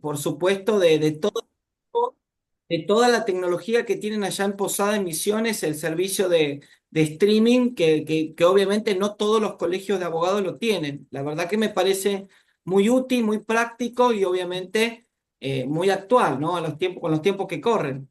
por supuesto, de toda la tecnología que tienen allá en Posada en Misiones, el servicio de streaming, que obviamente no todos los colegios de abogados lo tienen. La verdad que me parece muy útil, muy práctico y obviamente muy actual, ¿no? A los tiempos, con los tiempos que corren.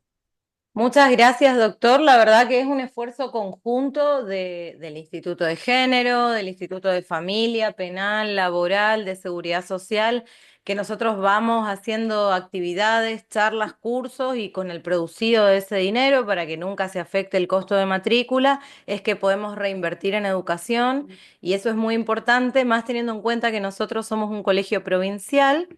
Muchas gracias, doctor. La verdad que es un esfuerzo conjunto del Instituto de Género, del Instituto de Familia, Penal, Laboral, de Seguridad Social, que nosotros vamos haciendo actividades, charlas, cursos y con el producido de ese dinero para que nunca se afecte el costo de matrícula, es que podemos reinvertir en educación y eso es muy importante, más teniendo en cuenta que nosotros somos un colegio provincial,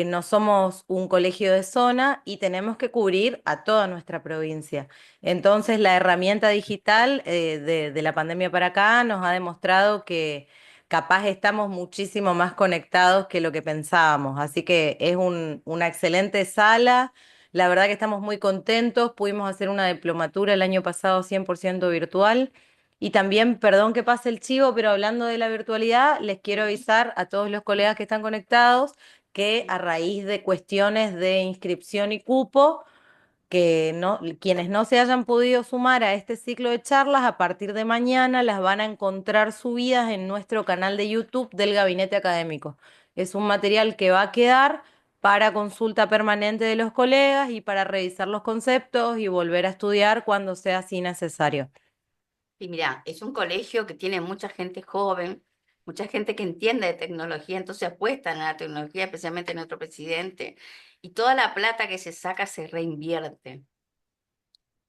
no somos un colegio de zona y tenemos que cubrir a toda nuestra provincia. Entonces, la herramienta digital de la pandemia para acá nos ha demostrado que capaz estamos muchísimo más conectados que lo que pensábamos. Así que es una excelente sala. La verdad que estamos muy contentos. Pudimos hacer una diplomatura el año pasado 100% virtual. Y también, perdón que pase el chivo, pero hablando de la virtualidad, les quiero avisar a todos los colegas que están conectados que a raíz de cuestiones de inscripción y cupo, que no, quienes no se hayan podido sumar a este ciclo de charlas, a partir de mañana las van a encontrar subidas en nuestro canal de YouTube del Gabinete Académico. Es un material que va a quedar para consulta permanente de los colegas y para revisar los conceptos y volver a estudiar cuando sea así necesario. Y mira, es un colegio que tiene mucha gente joven, mucha gente que entiende de tecnología, entonces apuestan a la tecnología, especialmente nuestro presidente, y toda la plata que se saca se reinvierte.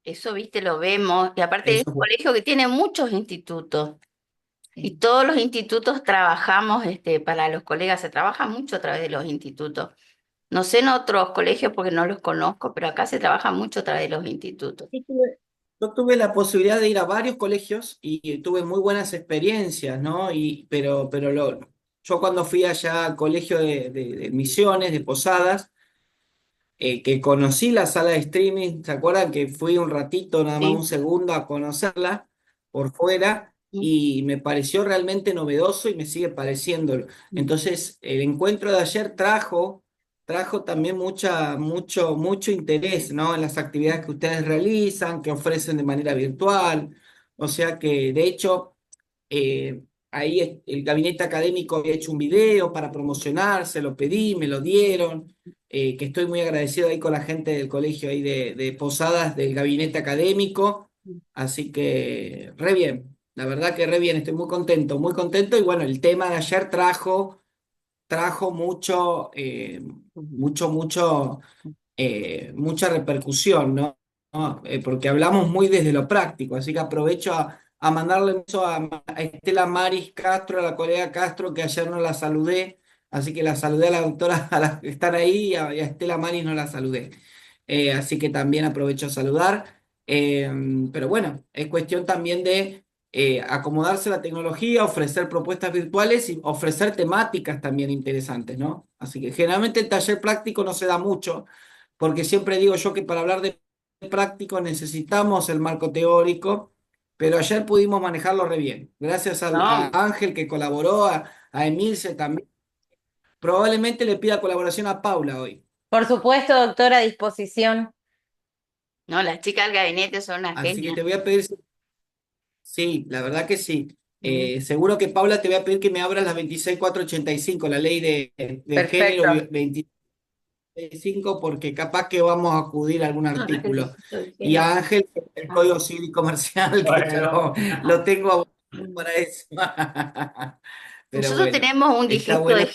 Eso, viste, lo vemos, y aparte es Eso un es bueno. colegio que tiene muchos institutos, y todos los institutos trabajamos, para los colegas, se trabaja mucho a través de los institutos. No sé en otros colegios porque no los conozco, pero acá se trabaja mucho a través de los institutos. Yo tuve la posibilidad de ir a varios colegios y tuve muy buenas experiencias, ¿no? Yo cuando fui allá al colegio de Misiones, de Posadas, que conocí la sala de streaming, ¿se acuerdan que fui un ratito, nada más un Sí. segundo, a conocerla por fuera? Y me pareció realmente novedoso y me sigue pareciendo. Entonces, el encuentro de ayer trajo también mucho interés, ¿no? En las actividades que ustedes realizan, que ofrecen de manera virtual. O sea que, de hecho, ahí el gabinete académico había hecho un video para promocionar, se lo pedí, me lo dieron, que estoy muy agradecido ahí con la gente del colegio ahí de Posadas, del gabinete académico, así que re bien, la verdad que re bien, estoy muy contento y bueno, el tema de ayer trajo mucha repercusión, ¿no? ¿No? Porque hablamos muy desde lo práctico, así que aprovecho a mandarle un beso a Estela Maris Castro, a la colega Castro, que ayer no la saludé, así que la saludé a la doctora, a las que están ahí, y a Estela Maris no la saludé. Así que también aprovecho a saludar. Eh, pero bueno, es cuestión también de acomodarse a la tecnología, ofrecer propuestas virtuales y ofrecer temáticas también interesantes, ¿no? Así que generalmente el taller práctico no se da mucho porque siempre digo yo que para hablar de práctico necesitamos el marco teórico, pero ayer pudimos manejarlo re bien. Gracias No, a Ángel que colaboró, a Emilce también. Probablemente le pida colaboración a Paula hoy. Por supuesto, doctor, a disposición. no, las chicas del gabinete son una Así que genia. te voy a pedir, sí, la verdad que sí. Mm. Seguro que Paula te voy a pedir que me abras la 26485, la ley de género Perfecto. 25, porque capaz que vamos a acudir a algún No, no es el artículo. dijiste del Y género. a Ángel, el Ah, Código Civil y Comercial, que ya bueno. lo tengo para eso. Pero Nosotros bueno, tenemos un está digesto bueno.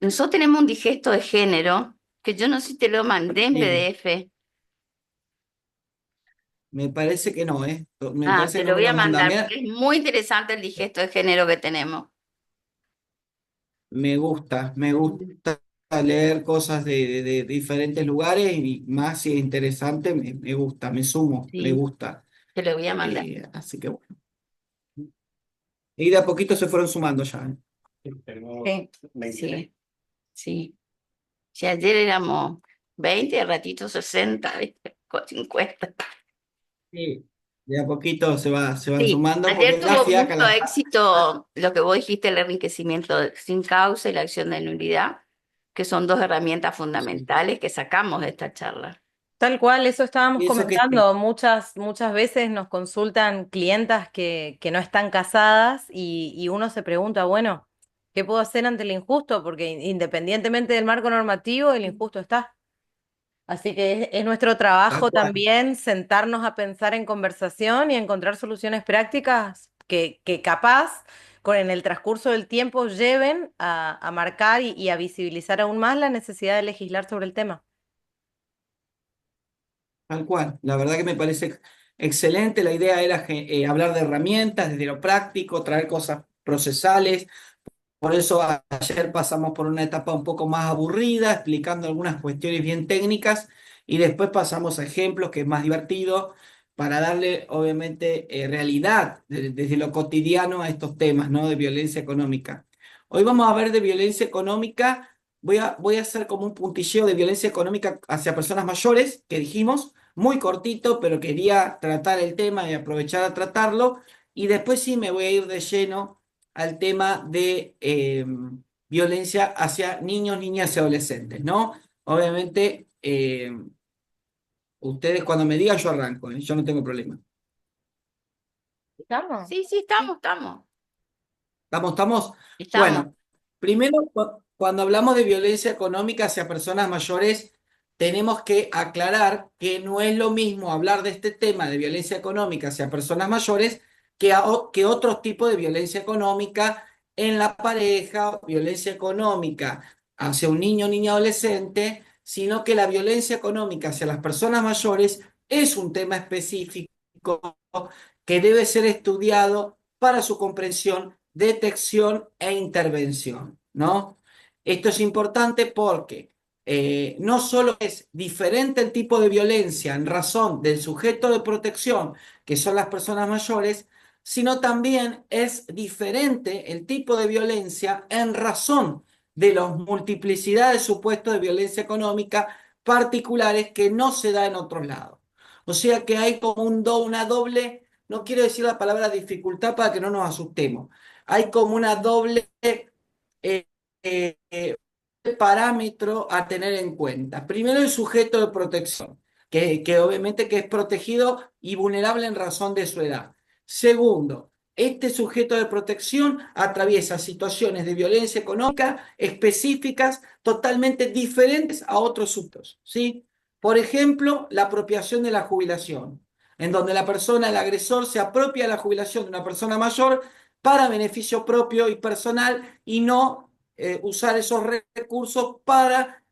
nosotros tenemos un digesto de género, que yo no sé si te lo mandé en Sí, PDF. me parece que no, ¿eh? Me Ah, parece te que no lo me voy lo a han mandado. mandar, porque es muy interesante el digesto de género que tenemos. Me gusta leer cosas de diferentes lugares y más si es interesante, me gusta, me sumo, me Sí, gusta. te lo voy a mandar. Así que bueno. Y de a poquito se fueron sumando ya, ¿eh? Sí, sí, sí. Si ayer éramos 20, al ratito 60, ¿viste? Con 50. Sí, de a poquito se van Sí, sumando porque ayer es la tuvo fiaca. mucho éxito lo que vos dijiste, el enriquecimiento sin causa y la acción de nulidad. que son dos herramientas fundamentales que sacamos de esta charla. Tal cual, eso estábamos Y eso que comentando. Muchas veces nos consultan clientas que no están casadas y uno se pregunta, bueno, ¿qué puedo hacer ante el injusto? Porque independientemente del marco normativo, el injusto está. Así que es nuestro tal trabajo cual, también sentarnos a pensar en conversación y encontrar soluciones prácticas que capaz en el transcurso del tiempo lleven a marcar y a visibilizar aún más la necesidad de legislar sobre el tema. tal cual. La verdad que me parece excelente. La idea era hablar de herramientas, desde lo práctico, traer cosas procesales. Por eso ayer pasamos por una etapa un poco más aburrida, explicando algunas cuestiones bien técnicas, y después pasamos a ejemplos, que es más divertido, para darle, obviamente, realidad desde lo cotidiano a estos temas, ¿no? De violencia económica. Hoy vamos a ver de violencia económica, voy a hacer como un puntilleo de violencia económica hacia personas mayores, que dijimos, muy cortito, pero quería tratar el tema y aprovechar a tratarlo, y después sí me voy a ir de lleno al tema de violencia hacia niños, niñas y adolescentes, ¿no? Obviamente, ustedes cuando me digan yo arranco, ¿eh? Yo no tengo problema. ¿Estamos? Sí, sí, estamos. ¿Estamos, estamos? Estamos. Bueno, primero, cuando hablamos de violencia económica hacia personas mayores, tenemos que aclarar que no es lo mismo hablar de este tema de violencia económica hacia personas mayores que otros tipos de violencia económica en la pareja, violencia económica hacia un niño o niña adolescente, sino que la violencia económica hacia las personas mayores es un tema específico que debe ser estudiado para su comprensión, detección e intervención, ¿no? Esto es importante porque no solo es diferente el tipo de violencia en razón del sujeto de protección, que son las personas mayores, sino también es diferente el tipo de violencia en razón de la multiplicidad de supuestos de violencia económica particulares que no se da en otros lados. O sea que hay como una doble, no quiero decir la palabra dificultad para que no nos asustemos, hay como una doble eh, eh, parámetro a tener en cuenta. Primero, el sujeto de protección, que obviamente que es protegido y vulnerable en razón de su edad. Segundo, este sujeto de protección atraviesa situaciones de violencia económica específicas totalmente diferentes a otros sujetos, ¿sí? Por ejemplo, la apropiación de la jubilación, en donde la persona, el agresor, se apropia de la jubilación de una persona mayor para beneficio propio y personal y no usar esos recursos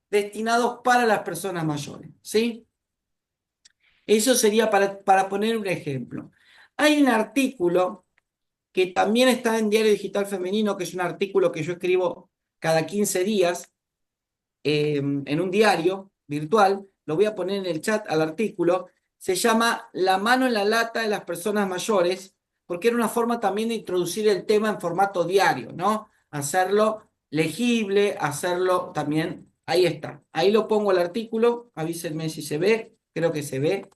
destinados para las personas mayores, ¿sí? Eso sería para poner un ejemplo. Hay un artículo que también está en Diario Digital Femenino, que es un artículo que yo escribo cada 15 días en un diario virtual, lo voy a poner en el chat al artículo, se llama La mano en la lata de las personas mayores, porque era una forma también de introducir el tema en formato diario, ¿no? Hacerlo legible, hacerlo también, ahí está, ahí lo pongo el artículo, avísenme si se ve, creo que se ve.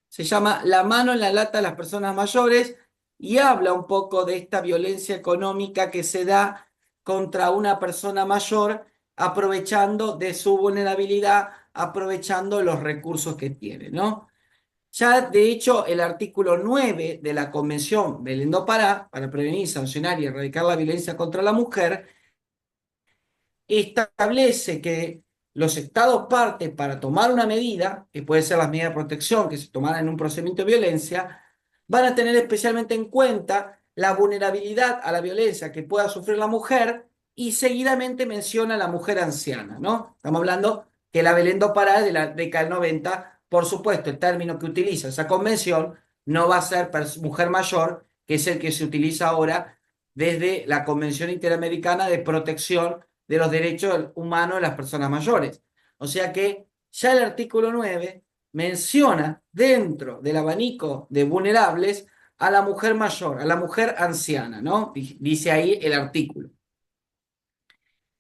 Se llama La mano en la lata de las personas mayores y habla un poco de esta violencia económica que se da contra una persona mayor aprovechando de su vulnerabilidad, aprovechando los recursos que tiene, ¿no? Ya, de hecho, el artículo 9 de la Convención Belén do Pará para prevenir, sancionar y erradicar la violencia contra la mujer establece que los estados partes para tomar una medida, que puede ser las medidas de protección que se tomaran en un procedimiento de violencia, van a tener especialmente en cuenta la vulnerabilidad a la violencia que pueda sufrir la mujer y seguidamente menciona a la mujer anciana, ¿no? Estamos hablando que la Belén do Pará es de la década del 90, por supuesto, el término que utiliza esa convención no va a ser mujer mayor, que es el que se utiliza ahora desde la Convención Interamericana de Protección de los derechos humanos de las personas mayores. O sea que ya el artículo 9 menciona dentro del abanico de vulnerables a la mujer mayor, a la mujer anciana, ¿no? Dice ahí el artículo.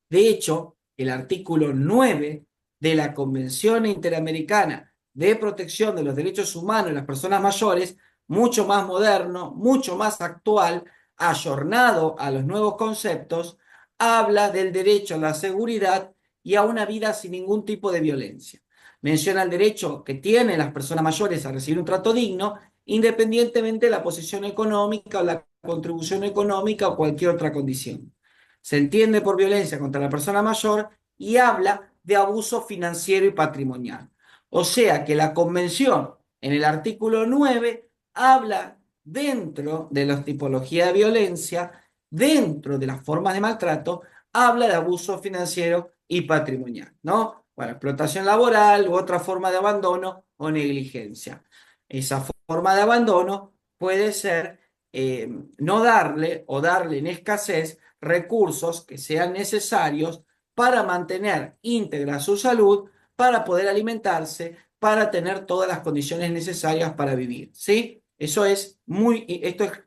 De hecho, el artículo 9 de la Convención Interamericana de Protección de los Derechos Humanos de las Personas Mayores, mucho más moderno, mucho más actual, ayornado a los nuevos conceptos, habla del derecho a la seguridad y a una vida sin ningún tipo de violencia. Menciona el derecho que tienen las personas mayores a recibir un trato digno, independientemente de la posición económica o la contribución económica o cualquier otra condición. Se entiende por violencia contra la persona mayor y habla de abuso financiero y patrimonial. O sea que la Convención, en el artículo 9, habla dentro de la tipología de violencia, dentro de las formas de maltrato, habla de abuso financiero y patrimonial, ¿no? Bueno, explotación laboral u otra forma de abandono o negligencia. Esa forma de abandono puede ser no darle o darle en escasez recursos que sean necesarios para mantener íntegra su salud, para poder alimentarse, para tener todas las condiciones necesarias para vivir, ¿sí? Esto es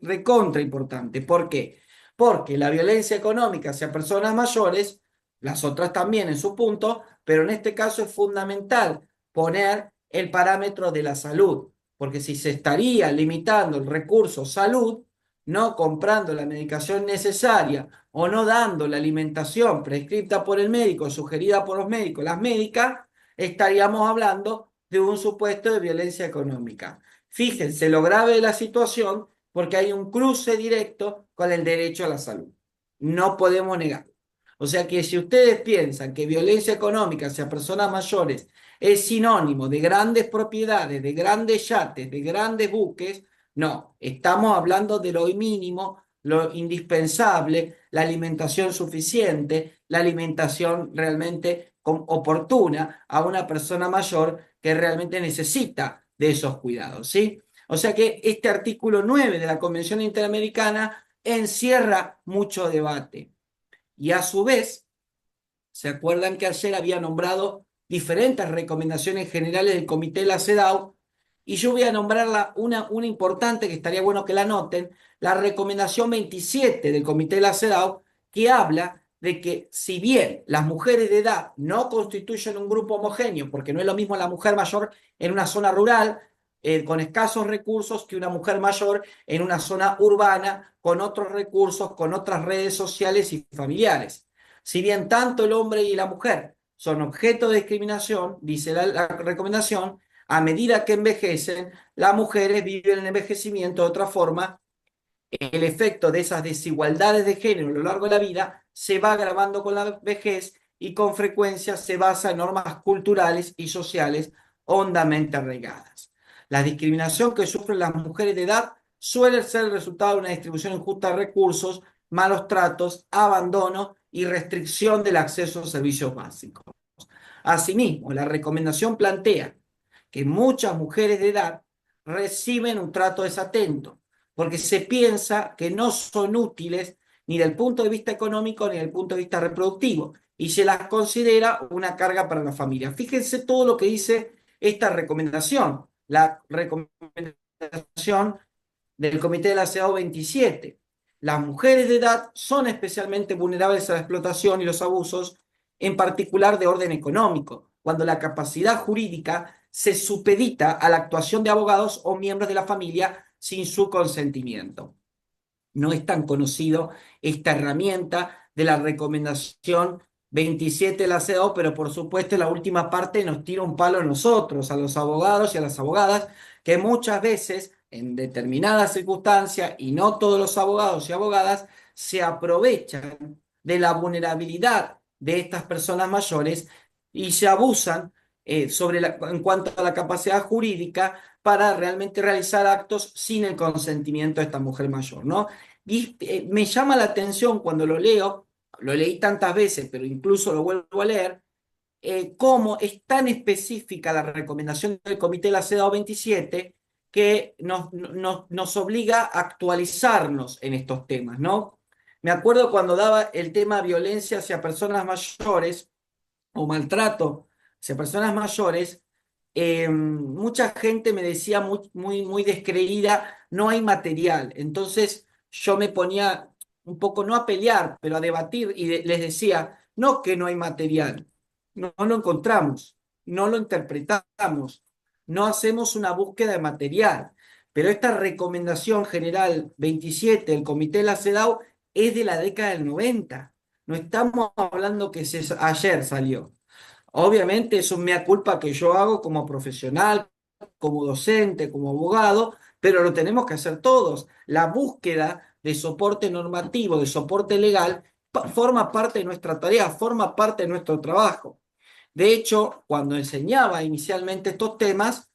recontra importante. ¿Por qué? Porque la violencia económica hacia personas mayores, las otras también en su punto, pero en este caso es fundamental poner el parámetro de la salud, porque si se estaría limitando el recurso salud, no comprando la medicación necesaria o no dando la alimentación prescripta por el médico, sugerida por los médicos, las médicas, estaríamos hablando de un supuesto de violencia económica. Fíjense lo grave de la situación porque hay un cruce directo con el derecho a la salud. No podemos negarlo. O sea que si ustedes piensan que violencia económica hacia personas mayores es sinónimo de grandes propiedades, de grandes yates, de grandes buques, no, estamos hablando de lo mínimo, lo indispensable, la alimentación suficiente, la alimentación realmente oportuna a una persona mayor que realmente necesita de esos cuidados, ¿sí? O sea que este artículo 9 de la Convención Interamericana encierra mucho debate. Y a su vez, ¿se acuerdan que ayer había nombrado diferentes recomendaciones generales del Comité de la CEDAW? Y yo voy a nombrarla una importante que estaría bueno que la noten, la recomendación 27 del Comité de la CEDAW, que habla de que si bien las mujeres de edad no constituyen un grupo homogéneo, porque no es lo mismo la mujer mayor en una zona rural con escasos recursos que una mujer mayor en una zona urbana con otros recursos, con otras redes sociales y familiares. Si bien tanto el hombre y la mujer son objeto de discriminación, dice la recomendación, a medida que envejecen, las mujeres viven el envejecimiento de otra forma. El efecto de esas desigualdades de género a lo largo de la vida se va agravando con la vejez y con frecuencia se basa en normas culturales y sociales hondamente arraigadas. La discriminación que sufren las mujeres de edad suele ser el resultado de una distribución injusta de recursos, malos tratos, abandono y restricción del acceso a servicios básicos. Asimismo, la recomendación plantea que muchas mujeres de edad reciben un trato desatento, porque se piensa que no son útiles ni del punto de vista económico ni del punto de vista reproductivo, y se las considera una carga para la familia. Fíjense todo lo que dice esta recomendación, la recomendación del Comité de la CEDAW 27. Las mujeres de edad son especialmente vulnerables a la explotación y los abusos, en particular de orden económico, cuando la capacidad jurídica se supedita a la actuación de abogados o miembros de la familia sin su consentimiento. No es tan conocido esta herramienta de la recomendación 27 de la CEDAW, pero por supuesto en la última parte nos tira un palo a nosotros, a los abogados y a las abogadas, que muchas veces en determinadas circunstancias, y no todos los abogados y abogadas, se aprovechan de la vulnerabilidad de estas personas mayores y se abusan en cuanto a la capacidad jurídica para realmente realizar actos sin el consentimiento de esta mujer mayor, ¿no? Y me llama la atención cuando lo leo, lo leí tantas veces, pero incluso lo vuelvo a leer, cómo es tan específica la recomendación del Comité de la CEDAW 27 que nos obliga a actualizarnos en estos temas, ¿no? Me acuerdo cuando daba el tema violencia hacia personas mayores o maltrato hacia personas mayores, mucha gente me decía muy descreída, no hay material. Entonces yo me ponía un poco, no a pelear, pero a debatir y les decía, no que no hay material, no lo encontramos, no lo interpretamos, no hacemos una búsqueda de material. Pero esta recomendación general 27 del Comité de la CEDAW es de la década del 90. no estamos hablando que ayer salió. Obviamente es un mea culpa que yo hago como profesional, como docente, como abogado, pero lo tenemos que hacer todos. La búsqueda de soporte normativo, de soporte legal, forma parte de nuestra tarea, forma parte de nuestro trabajo. De hecho, cuando enseñaba inicialmente estos temas,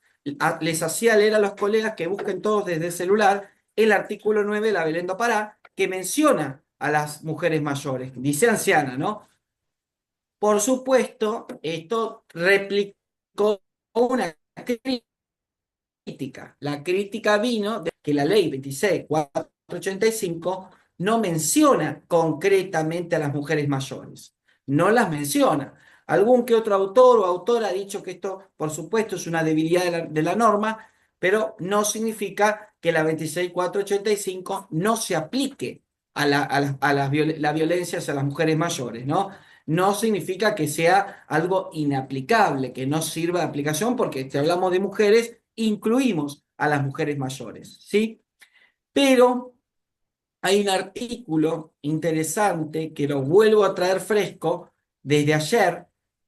les hacía leer a los colegas que busquen todos desde el celular el artículo 9 de la Belén do Pará, que menciona a las mujeres mayores, dice anciana, ¿no? Por supuesto, esto replicó una crítica. La crítica vino de que la ley 26.485 no menciona concretamente a las mujeres mayores. No las menciona. Algún que otro autor o autora ha dicho que esto, por supuesto, es una debilidad de la norma, pero no significa que la 26.485 no se aplique la violencia hacia las mujeres mayores, ¿no? No significa que sea algo inaplicable, que no sirva de aplicación, porque si hablamos de mujeres, incluimos a las mujeres mayores, ¿sí? Pero hay un artículo interesante que lo vuelvo a traer fresco desde ayer,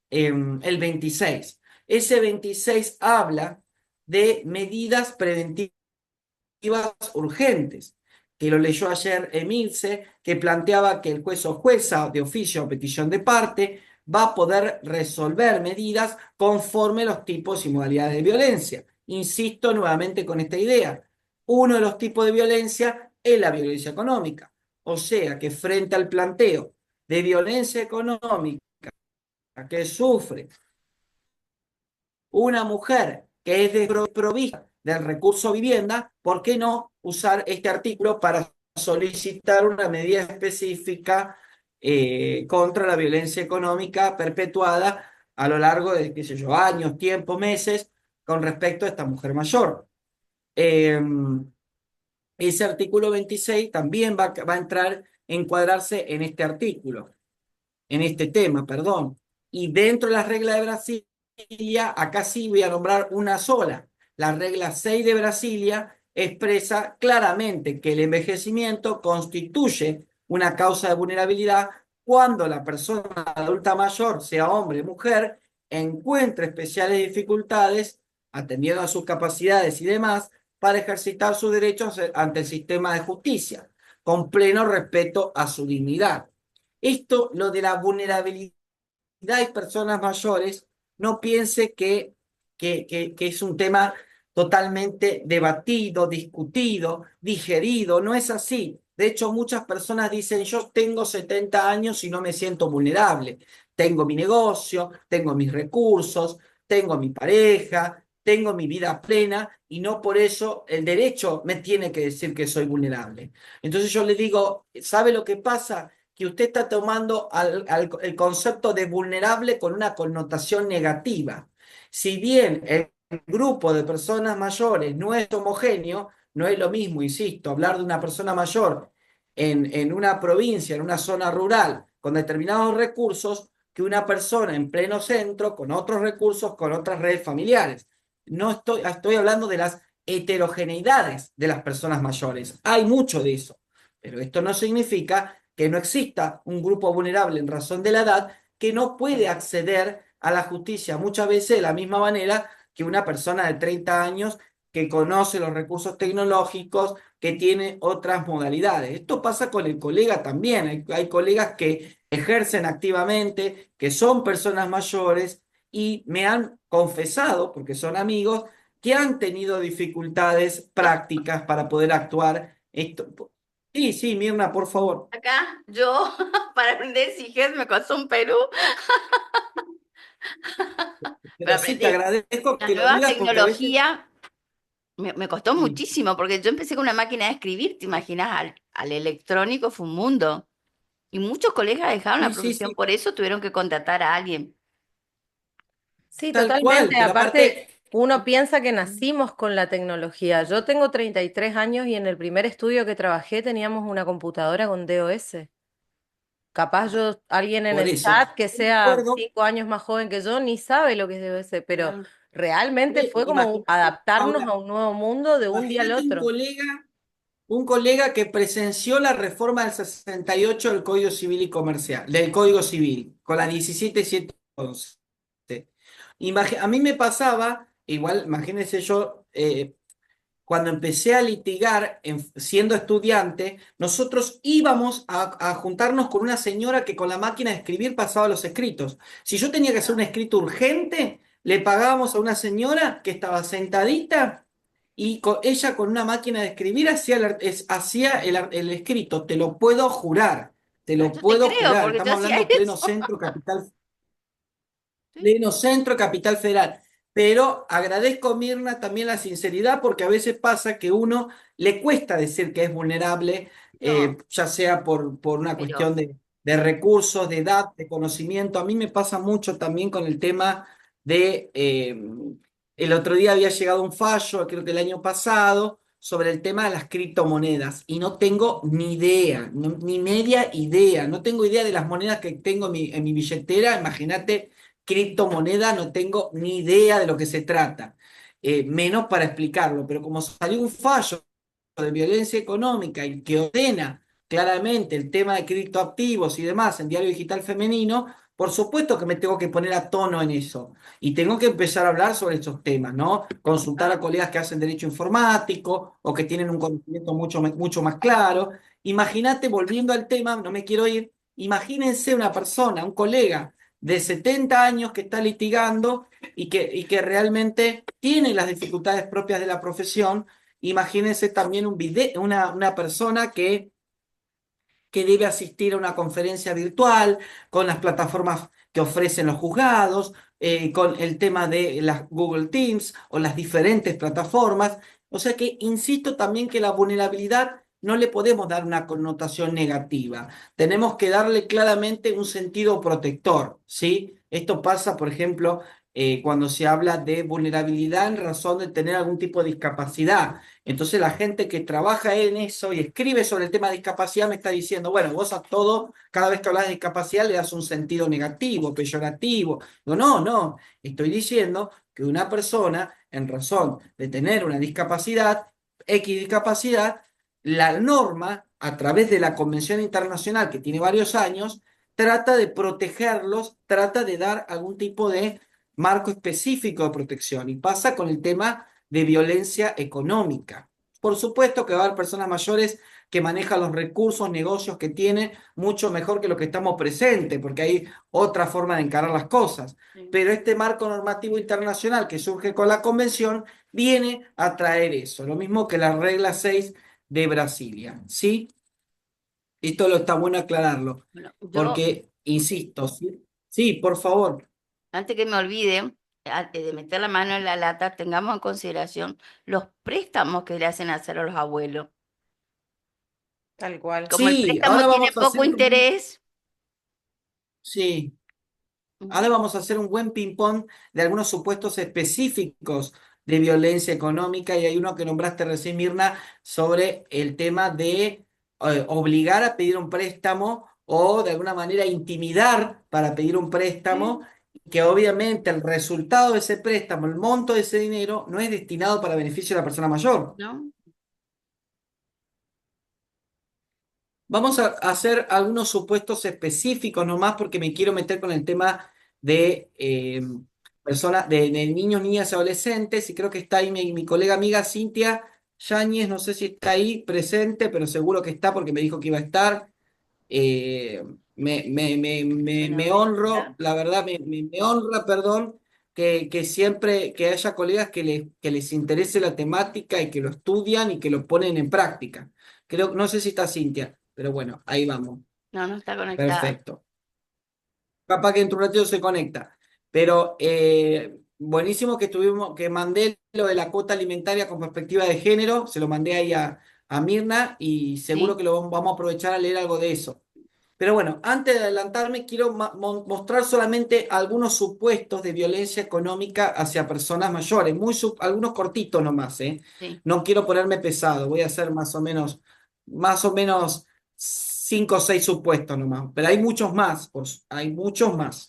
el 26. Ese 26 habla de medidas preventivas urgentes, que lo leyó ayer Emilce, que planteaba que el juez o jueza de oficio o petición de parte va a poder resolver medidas conforme los tipos y modalidades de violencia. Insisto nuevamente con esta idea. Uno de los tipos de violencia es la violencia económica. O sea que frente al planteo de violencia económica que sufre una mujer que es desprovista del recurso vivienda, ¿por qué no usar este artículo para solicitar una medida específica contra la violencia económica perpetuada a lo largo de, qué sé yo, años, tiempo, meses, con respecto a esta mujer mayor? Eh, Ese artículo 26 también va a entrar, encuadrarse en este artículo, en este tema, perdón. Y dentro de las reglas de Brasilia, acá sí voy a nombrar una sola. La regla 6 de Brasilia expresa claramente que el envejecimiento constituye una causa de vulnerabilidad cuando la persona adulta mayor, sea hombre o mujer, encuentre especiales dificultades, atendiendo a sus capacidades y demás, para ejercitar sus derechos ante el sistema de justicia, con pleno respeto a su dignidad. Esto, lo de la vulnerabilidad de personas mayores, no piense que es un tema totalmente debatido, discutido, digerido. No es así. De hecho, muchas personas dicen, yo tengo 70 años y no me siento vulnerable. Tengo mi negocio, tengo mis recursos, tengo mi pareja, tengo mi vida plena y no por eso el derecho me tiene que decir que soy vulnerable. Entonces yo le digo, ¿sabe lo que pasa? Que usted está tomando el concepto de vulnerable con una connotación negativa. Si bien el grupo de personas mayores no es homogéneo, no es lo mismo, insisto, hablar de una persona mayor en una provincia, en una zona rural, con determinados recursos, que una persona en pleno centro, con otros recursos, con otras redes familiares. No estoy hablando de las heterogeneidades de las personas mayores. Hay mucho de eso, pero esto no significa que no exista un grupo vulnerable en razón de la edad que no puede acceder a la justicia muchas veces de la misma manera que una persona de 30 años que conoce los recursos tecnológicos, que tiene otras modalidades. Esto pasa con el colega también. Hay colegas que ejercen activamente, que son personas mayores y me han confesado, porque son amigos, que han tenido dificultades prácticas para poder actuar. Esto. Sí, sí, Mirna, por favor. Acá yo, para aprender CIGES me costó un Perú, pero Pero sí, te aprendí. agradezco La que lo nueva digas porque a veces... tecnología me costó Sí, muchísimo, porque yo empecé con una máquina de escribir, ¿te imaginas? Al electrónico fue un mundo. Y muchos colegas dejaron la sí, sí, profesión sí, por eso, tuvieron que contratar a alguien. Sí, tal cual, totalmente. pero Aparte, aparte... uno piensa que nacimos con la tecnología. Yo tengo 33 años y en el primer estudio que trabajé teníamos una computadora con DOS. Capaz yo, alguien en Por el eso, chat que me sea acuerdo, 5 años más joven que yo ni sabe lo que es DOS, pero realmente fue como imagínate adaptarnos ahora, a un nuevo mundo de un día al imagínate un otro. colega, un colega que presenció la reforma del 68 del Código Civil y Comercial, del Código Civil, con la 17.111. A mí me pasaba, igual, imagínense yo, cuando empecé a litigar, siendo estudiante, nosotros íbamos a juntarnos con una señora que con la máquina de escribir pasaba los escritos. Si yo tenía que hacer un escrito urgente, le pagábamos a una señora que estaba sentadita y ella con una máquina de escribir hacía el escrito. Te lo puedo jurar, te No, lo yo te puedo creo, jurar. porque yo Estamos hacía hablando pleno eso. centro, capital Sí, pleno centro, capital federal. Pero agradezco, Mirna, también la sinceridad, porque a veces pasa que uno le cuesta decir que es vulnerable, no, ya sea por una pero cuestión de recursos, de edad, de conocimiento. A mí me pasa mucho también con el tema de, el otro día había llegado un fallo, creo que el año pasado, sobre el tema de las criptomonedas y no tengo ni idea, ni media idea, no tengo idea de las monedas que tengo en mi billetera. Imagínate criptomoneda, no tengo ni idea de lo que se trata, menos para explicarlo, pero como salió un fallo de violencia económica y que ordena claramente el tema de criptoactivos y demás en Diario Digital Femenino, por supuesto que me tengo que poner a tono en eso y tengo que empezar a hablar sobre esos temas, ¿no? Consultar a ah, colegas que hacen derecho informático o que tienen un conocimiento mucho más claro. Imagínate, volviendo al tema, no me quiero ir, imagínense una persona, un colega de 70 años que está litigando y que realmente tiene las dificultades propias de la profesión. Imagínense también una persona que debe asistir a una conferencia virtual con las plataformas que ofrecen los juzgados, con el tema de las Google Teams o las diferentes plataformas. O sea que insisto también que la vulnerabilidad no le podemos dar una connotación negativa. Tenemos que darle claramente un sentido protector, ¿sí? Esto pasa, por ejemplo, cuando se habla de vulnerabilidad en razón de tener algún tipo de discapacidad. Entonces la gente que trabaja en eso y escribe sobre el tema de discapacidad me está diciendo, bueno, vos a todo, cada vez que hablas de discapacidad le das un sentido negativo, peyorativo. Digo, no, no, estoy diciendo que una persona, en razón de tener una discapacidad, X discapacidad, la norma, a través de la Convención Internacional, que tiene varios años, trata de protegerlos, trata de dar algún tipo de marco específico de protección. Y pasa con el tema de violencia económica. Por supuesto que va a haber personas mayores que manejan los recursos, negocios que tienen mucho mejor que lo que estamos presentes, porque hay otra forma de encarar las cosas. sí. Pero este marco normativo internacional que surge con la convención viene a traer eso, lo mismo que la regla 6 de Brasilia, ¿sí? Esto lo está bueno aclararlo, Bueno, yo, porque, insisto, ¿sí? Sí, por favor. antes que me olvide, antes de meter la mano en la lata, tengamos en consideración los préstamos que le hacen hacer a los abuelos. Tal cual. Como el Sí, préstamo ahora tiene vamos a poco hacer interés, sí. mm, Ahora vamos a hacer un buen ping-pong de algunos supuestos específicos de violencia económica y hay uno que nombraste recién, Mirna, sobre el tema de obligar a pedir un préstamo o de alguna manera intimidar para pedir un préstamo, sí, que obviamente el resultado de ese préstamo, el monto de ese dinero, no es destinado para beneficio de la persona mayor. ¿no? Vamos a hacer algunos supuestos específicos nomás porque me quiero meter con el tema de personas, de niños, niñas y adolescentes, y creo que está ahí mi colega amiga Cintia Yáñez, no sé si está ahí presente, pero seguro que está porque me dijo que iba a estar. Eh, Bueno, me voy a honro, esperar. la verdad, me honra, perdón, que siempre que haya colegas que les interese la temática y que lo estudian y que lo ponen en práctica. Creo, no sé si está Cintia, pero bueno, ahí vamos. No, no está conectada. Perfecto. Capaz que en un ratito se conecta. Pero buenísimo que tuvimos, que mandé lo de la cuota alimentaria con perspectiva de género, se lo mandé ahí a Mirna y seguro Sí, que lo vamos a aprovechar a leer algo de eso. Pero bueno, antes de adelantarme, quiero mostrar solamente algunos supuestos de violencia económica hacia personas mayores, algunos cortitos nomás, ¿eh? sí. No quiero ponerme pesado, voy a hacer más o menos 5 o 6 supuestos nomás, pero hay muchos más, hay muchos más.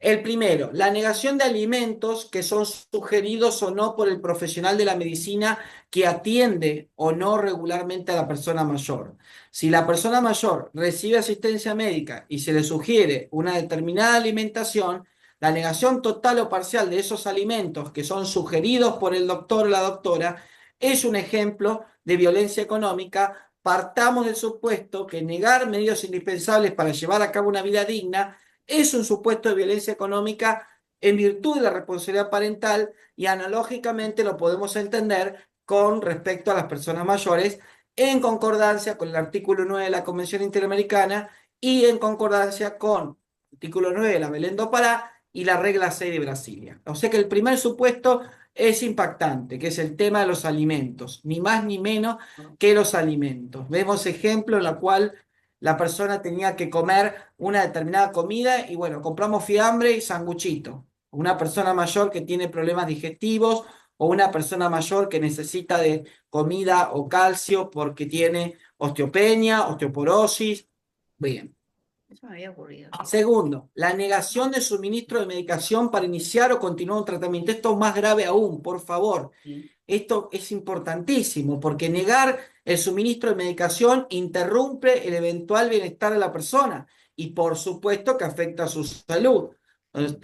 El primero, la negación de alimentos que son sugeridos o no por el profesional de la medicina que atiende o no regularmente a la persona mayor. Si la persona mayor recibe asistencia médica y se le sugiere una determinada alimentación, la negación total o parcial de esos alimentos que son sugeridos por el doctor o la doctora es un ejemplo de violencia económica. Partamos del supuesto que negar medios indispensables para llevar a cabo una vida digna es un supuesto de violencia económica en virtud de la responsabilidad parental y analógicamente lo podemos entender con respecto a las personas mayores en concordancia con el artículo 9 de la Convención Interamericana y en concordancia con el artículo 9 de la Belén do Pará y la regla 6 de Brasilia. O sea que el primer supuesto es impactante, que es el tema de los alimentos, ni más ni menos que los alimentos. Vemos ejemplos en la cual la persona tenía que comer una determinada comida y bueno, compramos fiambre y sanguchito. Una persona mayor que tiene problemas digestivos o una persona mayor que necesita de comida o calcio porque tiene osteopenia, osteoporosis. Bien. Eso me había ocurrido. Segundo, la negación de suministro de medicación para iniciar o continuar un tratamiento. Esto es más grave aún, por favor. Sí. Esto es importantísimo porque negar el suministro de medicación interrumpe el eventual bienestar de la persona y por supuesto que afecta a su salud.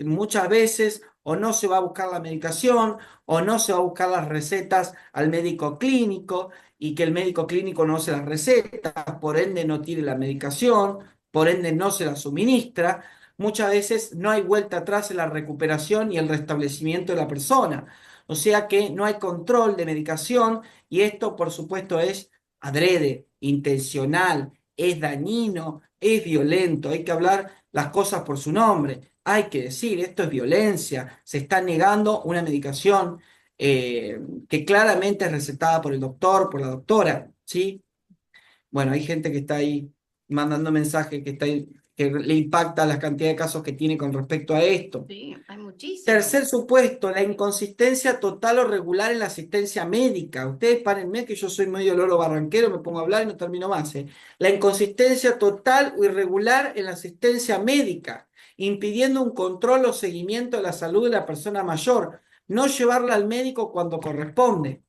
Muchas veces o no se va a buscar la medicación o no se va a buscar las recetas al médico clínico y que el médico clínico no se las receta, por ende no tiene la medicación, por ende no se la suministra. Muchas veces no hay vuelta atrás en la recuperación y el restablecimiento de la persona. O sea que no hay control de medicación y esto, por supuesto, es adrede, intencional, es dañino, es violento. Hay que hablar las cosas por su nombre. Hay que decir, esto es violencia. Se está negando una medicación que claramente es recetada por el doctor, por la doctora, ¿sí? Bueno, hay gente que está ahí mandando mensajes, que está ahí, que le impacta la cantidad de casos que tiene con respecto a esto. Sí, hay muchísimos. Tercer supuesto, la inconsistencia total o regular en la asistencia médica. Ustedes párenme que yo soy medio loro barranquero, me pongo a hablar y no termino más. La inconsistencia total o irregular en la asistencia médica, impidiendo un control o seguimiento de la salud de la persona mayor. No llevarla al médico cuando corresponde,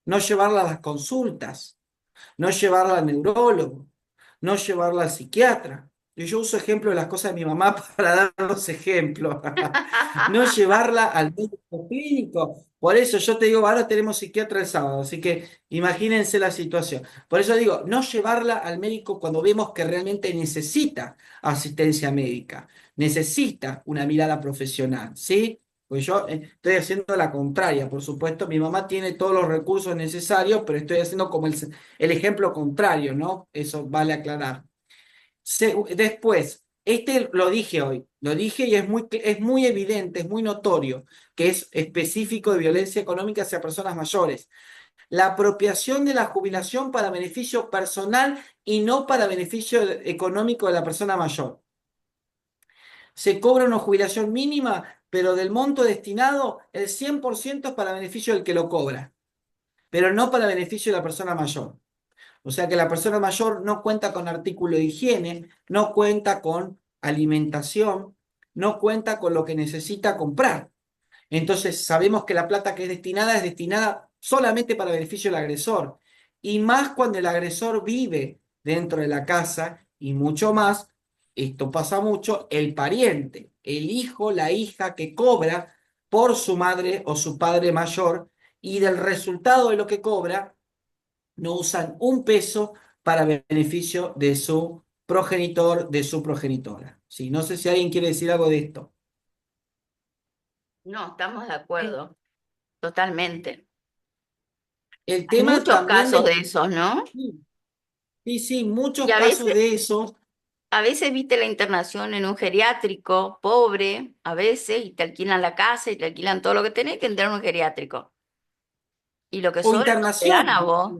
no llevarla a las consultas, no llevarla al neurólogo, no llevarla al psiquiatra. Y yo uso ejemplos de las cosas de mi mamá para dar los ejemplos. No llevarla al médico clínico. Por eso yo te digo, ahora tenemos psiquiatra el sábado, así que imagínense la situación. Por eso digo, no llevarla al médico cuando vemos que realmente necesita asistencia médica, necesita una mirada profesional, ¿sí? Pues yo estoy haciendo la contraria, por supuesto, mi mamá tiene todos los recursos necesarios, pero estoy haciendo como el ejemplo contrario, ¿no? Eso vale aclarar. Después, este lo dije hoy, lo dije y es muy evidente, es muy notorio que es específico de violencia económica hacia personas mayores. La apropiación de la jubilación para beneficio personal y no para beneficio económico de la persona mayor. Se cobra una jubilación mínima, pero del monto destinado, el 100% es para beneficio del que lo cobra, pero no para beneficio de la persona mayor. O sea que la persona mayor no cuenta con artículo de higiene, no cuenta con alimentación, no cuenta con lo que necesita comprar. Entonces sabemos que la plata que es destinada solamente para beneficio del agresor. Y más cuando el agresor vive dentro de la casa y mucho más, esto pasa mucho, el pariente, el hijo, la hija que cobra por su madre o su padre mayor y del resultado de lo que cobra no usan un peso para beneficio de su progenitor, de su progenitora. ¿Sí? No sé si alguien quiere decir algo de esto. No, estamos de acuerdo, totalmente. El Hay tema muchos también casos de esos, ¿no? Sí, sí, sí, Y muchos casos de esos. a veces viste la internación en un geriátrico pobre, a veces, y te alquilan la casa y te alquilan todo lo que tenés que entrar en un geriátrico. Y lo que O sobra no te dan internaciones. a vos.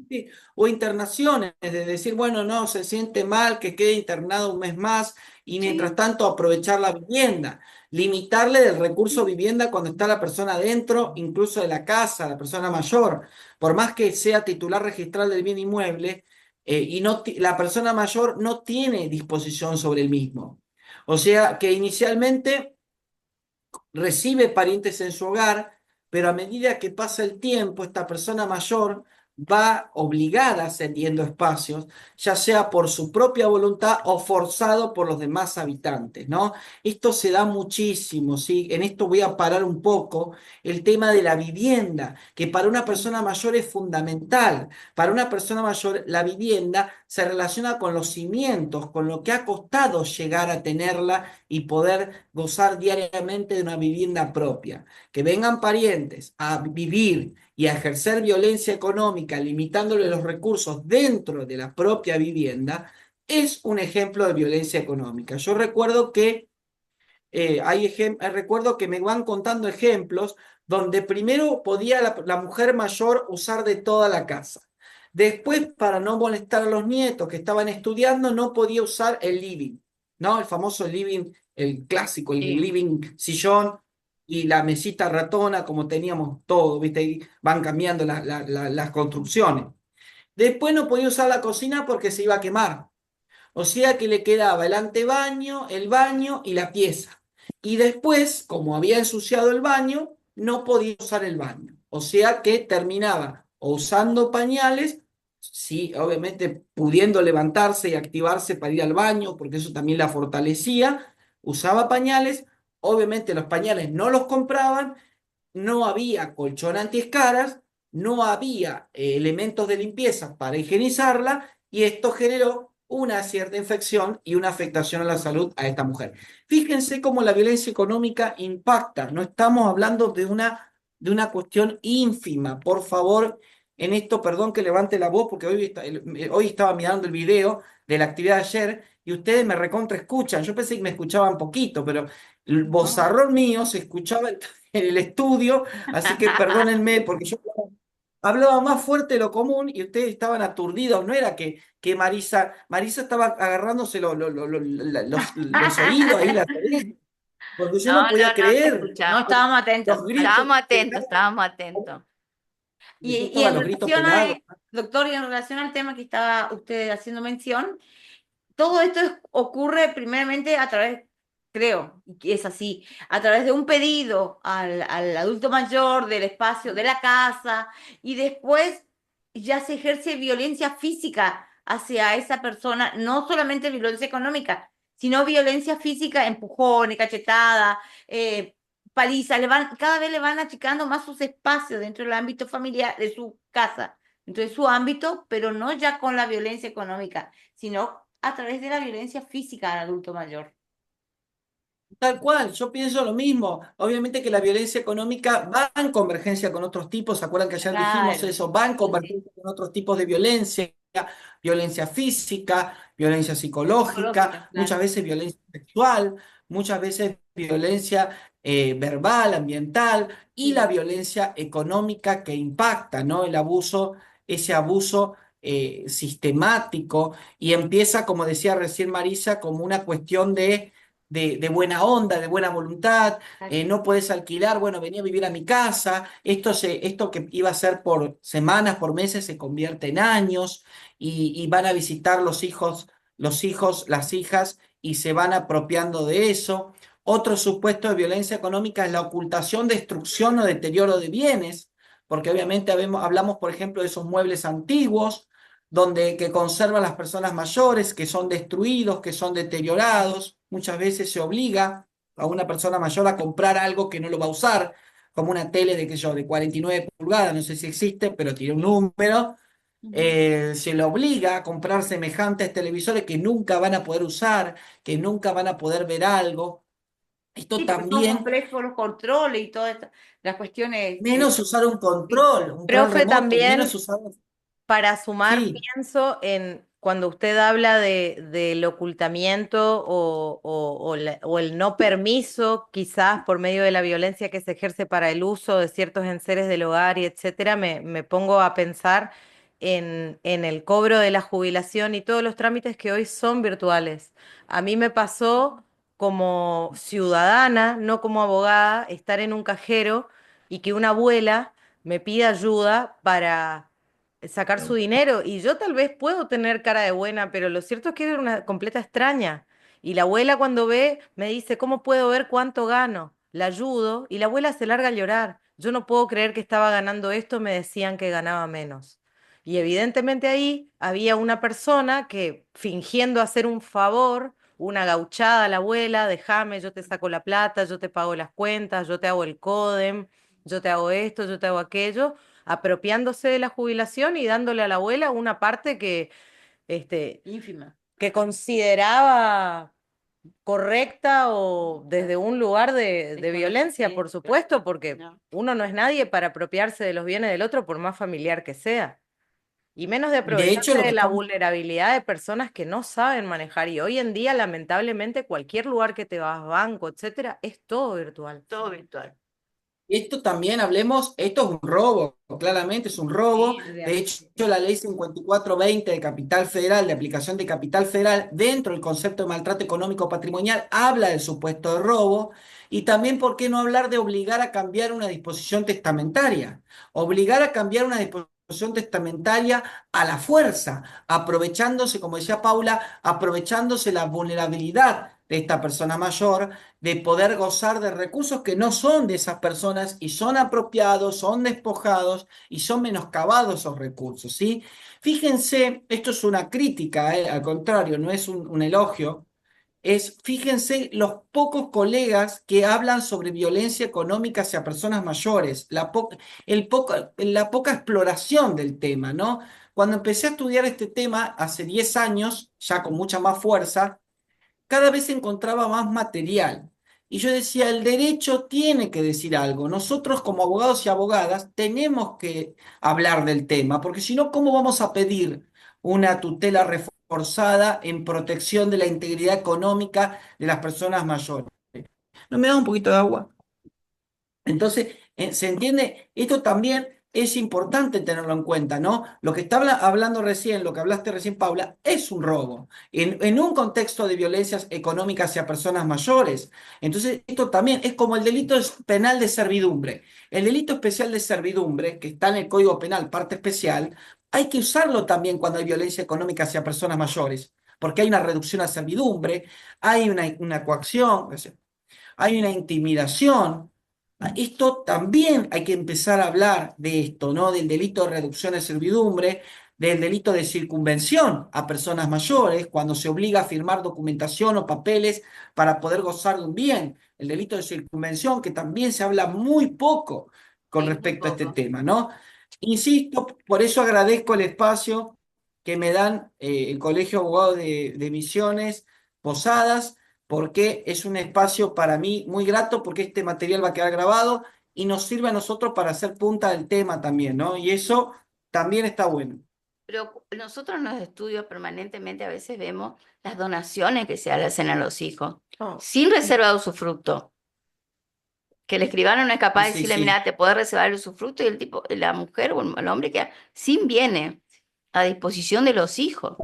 Sí, o internaciones, de decir, bueno, no, se siente mal, que quede internado un mes más y Sí, mientras tanto aprovechar la vivienda, limitarle del recurso vivienda cuando está la persona dentro, incluso de la casa, la persona mayor, por más que sea titular registral del bien inmueble, y no la persona mayor no tiene disposición sobre el mismo. O sea que inicialmente recibe parientes en su hogar, pero a medida que pasa el tiempo, esta persona mayor va obligada cediendo espacios, ya sea por su propia voluntad o forzado por los demás habitantes, ¿no? Esto se da muchísimo, ¿sí? En esto voy a parar un poco el tema de la vivienda, que para una persona mayor es fundamental. Para una persona mayor, la vivienda se relaciona con los cimientos, con lo que ha costado llegar a tenerla y poder gozar diariamente de una vivienda propia. Que vengan parientes a vivir y a ejercer violencia económica, limitándole los recursos dentro de la propia vivienda, es un ejemplo de violencia económica. Yo recuerdo que recuerdo que me van contando ejemplos donde primero podía la mujer mayor usar de toda la casa. Después, para no molestar a los nietos que estaban estudiando, no podía usar el living, ¿no? El famoso living, el clásico, el Sí. living sillón y la mesita ratona, como teníamos todo, ¿viste? Y van cambiando las construcciones. Después no podía usar la cocina porque se iba a quemar. O sea que le quedaba el antebaño, el baño y la pieza. Y después, como había ensuciado el baño, no podía usar el baño. O sea que terminaba o usando pañales, sí, obviamente pudiendo levantarse y activarse para ir al baño, porque eso también la fortalecía, usaba pañales, obviamente los pañales no los compraban, no había colchón antiescaras, no había elementos de limpieza para higienizarla y esto generó una cierta infección y una afectación a la salud a esta mujer. Fíjense cómo la violencia económica impacta, no estamos hablando de una cuestión ínfima, por favor, en esto, perdón que levante la voz porque hoy estaba mirando el video de la actividad de ayer y ustedes me recontra escuchan, yo pensé que me escuchaban poquito, pero el No. bozarrón mío se escuchaba en el estudio, así que perdónenme porque yo hablaba más fuerte de lo común y ustedes estaban aturdidos. No era que Marisa estaba agarrándose los oídos ahí, las orejas, porque yo No, no podía no, no, te creer No, escuchamos. estábamos atentos. los gritos Estábamos que atentos, pegaban. estábamos atentos. Después Y estaban en los gritos relación pegados. doctor, y en relación al tema que estaba usted haciendo mención, todo esto ocurre primeramente a través, creo, y que es así, a través de un pedido al adulto mayor del espacio de la casa y después ya se ejerce violencia física hacia esa persona, no solamente violencia económica, sino violencia física, empujones, cachetada, palizas, cada vez le van achicando más sus espacios dentro del ámbito familiar de su casa, dentro de su ámbito, pero no ya con la violencia económica, sino a través de la violencia física al adulto mayor. Tal cual, yo pienso lo mismo. Obviamente que la violencia económica va en convergencia con otros tipos, ¿se acuerdan que ayer dijimos Claro, eso? Va en sí, sí. convergencia con otros tipos de violencia, violencia física, violencia Psicológica, psicológica, muchas claro. veces violencia sexual, muchas veces violencia verbal, ambiental y la Sí. violencia económica que impacta, ¿no? El abuso, ese abuso sistemático y empieza, como decía recién Marisa, como una cuestión de buena onda, de buena voluntad, Exacto. no puedes alquilar, bueno, venía a vivir a mi casa, esto que iba a ser por semanas, por meses, se convierte en años y van a visitar los hijos, las hijas y se van apropiando de eso. Otro supuesto de violencia económica es la ocultación, destrucción o deterioro de bienes, porque obviamente hablamos, por ejemplo, de esos muebles antiguos, donde que conservan las personas mayores, que son destruidos, que son deteriorados. Muchas veces se obliga a una persona mayor a comprar algo que no lo va a usar, como una tele de, que yo, de 49 pulgadas, no sé si existe, pero tiene un número. Ujú. Se le obliga a comprar semejantes televisores que nunca van a poder usar, que nunca van a poder ver algo. Esto Sí, porque son también, complejos los controles y todas las cuestiones. menos usar Sí. un control Profe, remoto, menos también usar... para sumar, Sí, pienso en cuando usted habla del ocultamiento o el no permiso, quizás por medio de la violencia que se ejerce para el uso de ciertos enseres del hogar y etcétera, me pongo a pensar en el cobro de la jubilación y todos los trámites que hoy son virtuales. A mí me pasó como ciudadana, no como abogada, estar en un cajero y que una abuela me pida ayuda para sacar su dinero y yo tal vez puedo tener cara de buena, pero lo cierto es que era una completa extraña Y la abuela cuando ve, me dice, ¿cómo puedo ver cuánto gano? La ayudo y la abuela se larga a llorar. Yo no puedo creer que estaba ganando esto, me decían que ganaba menos. Y evidentemente ahí había una persona que fingiendo hacer un favor, una gauchada a la abuela, déjame, yo te saco la plata, yo te pago las cuentas, yo te hago el códem, yo te hago esto, yo te hago aquello, apropiándose de la jubilación y dándole a la abuela una parte que, Ínfima. que consideraba correcta o desde un lugar de violencia, por supuesto, porque No, uno no es nadie para apropiarse de los bienes del otro, por más familiar que sea. Y menos de De hecho, aprovecharse lo que de la estamos vulnerabilidad de personas que no saben manejar. Y hoy en día, lamentablemente, cualquier lugar que te vas, banco, etcétera, es todo virtual. todo virtual. Esto también hablemos, esto es un robo, claramente es un robo. Sí, De hecho, la ley 5420 de Capital Federal, de aplicación de Capital Federal, dentro del concepto de maltrato económico patrimonial, habla del supuesto de robo. Y también, ¿por qué no hablar de obligar a cambiar una disposición testamentaria? Obligar a cambiar una disposición testamentaria a la fuerza, aprovechándose, como decía Paula, aprovechándose la vulnerabilidad de esta persona mayor de poder gozar de recursos que no son de esas personas y son apropiados, son despojados y son menoscabados esos recursos, ¿sí? Fíjense, esto es una crítica, al contrario, no es un elogio, fíjense los pocos colegas que hablan sobre violencia económica hacia personas mayores, la poca exploración del tema, ¿no? Cuando empecé a estudiar este tema hace 10 años, ya con mucha más fuerza, cada vez se encontraba más material. Y yo decía, el derecho tiene que decir algo. Nosotros como abogados y abogadas tenemos que hablar del tema, porque si no, ¿cómo vamos a pedir una tutela reforzada en protección de la integridad económica de las personas mayores? ¿No me da un poquito de agua? Entonces, ¿se entiende? Esto también es importante tenerlo en cuenta, ¿no? Lo que está hablando recién, lo que hablaste recién, Paula, es un robo en un contexto de violencias económicas hacia personas mayores. Entonces, esto también es como el delito penal de servidumbre. El delito especial de servidumbre, que está en el Código Penal, parte especial, hay que usarlo también cuando hay violencia económica hacia personas mayores, porque hay una reducción a servidumbre, hay una coacción, hay una intimidación. Esto también hay que empezar a hablar de esto, ¿no? Del delito de reducción de servidumbre, del delito de circunvención a personas mayores, cuando se obliga a firmar documentación o papeles para poder gozar de un bien. El delito de circunvención, que también se habla muy poco con Sí, muy respecto a este poco. tema, ¿no? Insisto, por eso agradezco el espacio que me dan el Colegio de Abogados de Misiones, Posadas, porque es un espacio para mí muy grato, porque este material va a quedar grabado y nos sirve a nosotros para hacer punta del tema también, ¿no? Y eso también está bueno. Pero nosotros en los estudios permanentemente a veces vemos las donaciones que se le hacen a los hijos, Oh, sin reserva de usufructo. Que el escribano no es capaz de Sí, decirle, sí. mira, te puedes reservar el usufructo y el tipo, la mujer o el hombre queda sin bienes a disposición de los hijos.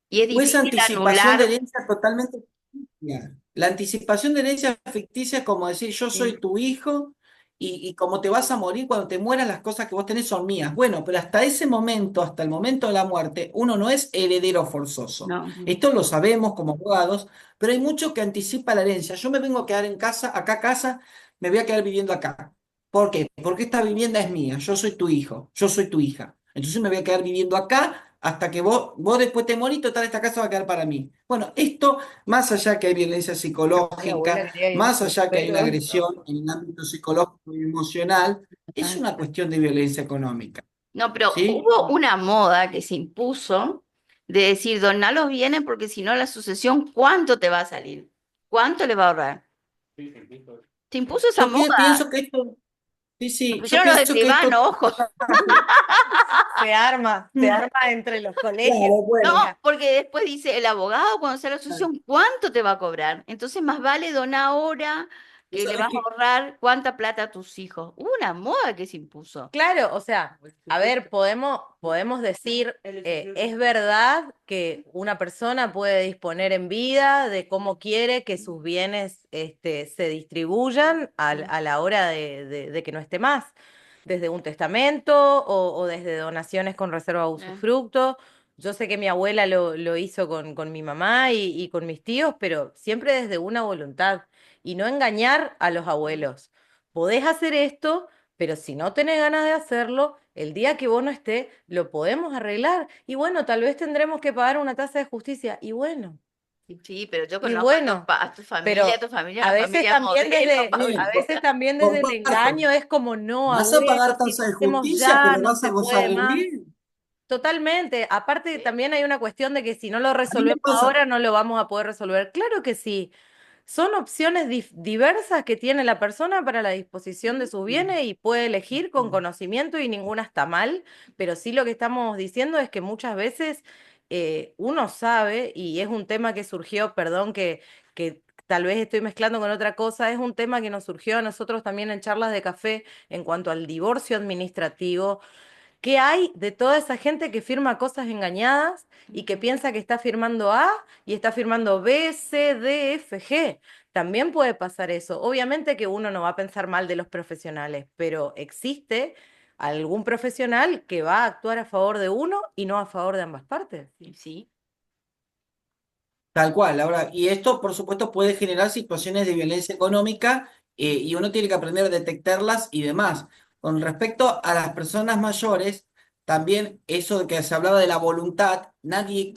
Y es O esa difícil anticipación de anular. herencia totalmente ficticia. La anticipación de herencia ficticia es como decir, yo soy Sí, tu hijo y como te vas a morir, cuando te mueras las cosas que vos tenés son mías. Bueno, pero hasta ese momento, hasta el momento de la muerte, uno no es heredero forzoso. no. Esto lo sabemos como abogados, pero hay mucho que anticipa la herencia. Yo me vengo a quedar en casa, acá a casa, me voy a quedar viviendo acá. ¿Por qué? Porque esta vivienda es mía, yo soy tu hijo, yo soy tu hija. Entonces me voy a quedar viviendo acá hasta que vos después te morís, total, esta casa va a quedar para mí. Bueno, esto, más allá que hay violencia la abuela psicológica, quería ir más por allá que hay una pelo. agresión en el ámbito psicológico y emocional, es Ah, una cuestión de violencia económica, no, pero ¿sí? hubo una moda que se impuso de decir, doná los bienes porque si no la sucesión, ¿cuánto te va a salir? ¿Cuánto le va a ahorrar? Se impuso esa Yo moda. pienso que esto, sí, Lo sí, yo pusieron los pienso que esto... escribanos, ojo. Se arma entre los colegios. Claro, No, bueno. porque después dice el abogado cuando sea la sucesión, ¿cuánto te va a cobrar? Entonces más vale donar ahora Vos que le sabés vas a que ahorrar cuánta plata a tus hijos. Hubo una moda que se impuso. Claro, o sea, a ver, podemos decir, es verdad que una persona puede disponer en vida de cómo quiere que sus bienes se distribuyan a la hora de que no esté más, desde un testamento o desde donaciones con reserva de Eh, usufructo. Yo sé que mi abuela lo hizo con mi mamá y con mis tíos, pero siempre desde una voluntad y no engañar a los abuelos. Podés hacer esto, pero si no tenés ganas de hacerlo, el día que vos no estés, lo podemos arreglar. Y bueno, tal vez tendremos que pagar una tasa de justicia. Sí, pero yo Y conozco bueno, a pero tu familia, a una veces familia también modelo, desde, Sí, a Paulina. veces también desde el comparto. engaño es como, no, Vas a abuelo, pagar si lo tasa de hacemos justicia, ya, pero no vas a se gozar puede de un más. bien. Totalmente. Aparte, Sí, también hay una cuestión de que si no lo A mí me resolvemos pasa, ahora, no lo vamos a poder resolver. Claro que sí. Son opciones diversas que tiene la persona para la disposición de sus bienes y puede elegir con conocimiento y ninguna está mal, pero sí lo que estamos diciendo es que muchas veces uno sabe, y es un tema que surgió, perdón que tal vez estoy mezclando con otra cosa, es un tema que nos surgió a nosotros también en charlas de café en cuanto al divorcio administrativo. ¿Qué hay de toda esa gente que firma cosas engañadas y que piensa que está firmando A y está firmando B, C, D, F, G? También puede pasar eso. Obviamente que uno no va a pensar mal de los profesionales, pero existe algún profesional que va a actuar a favor de uno y no a favor de ambas partes. sí. tal cual, Laura. Y esto, por supuesto, puede generar situaciones de violencia económica y uno tiene que aprender a detectarlas y demás. Con respecto a las personas mayores, también eso de que se hablaba de la voluntad, nadie le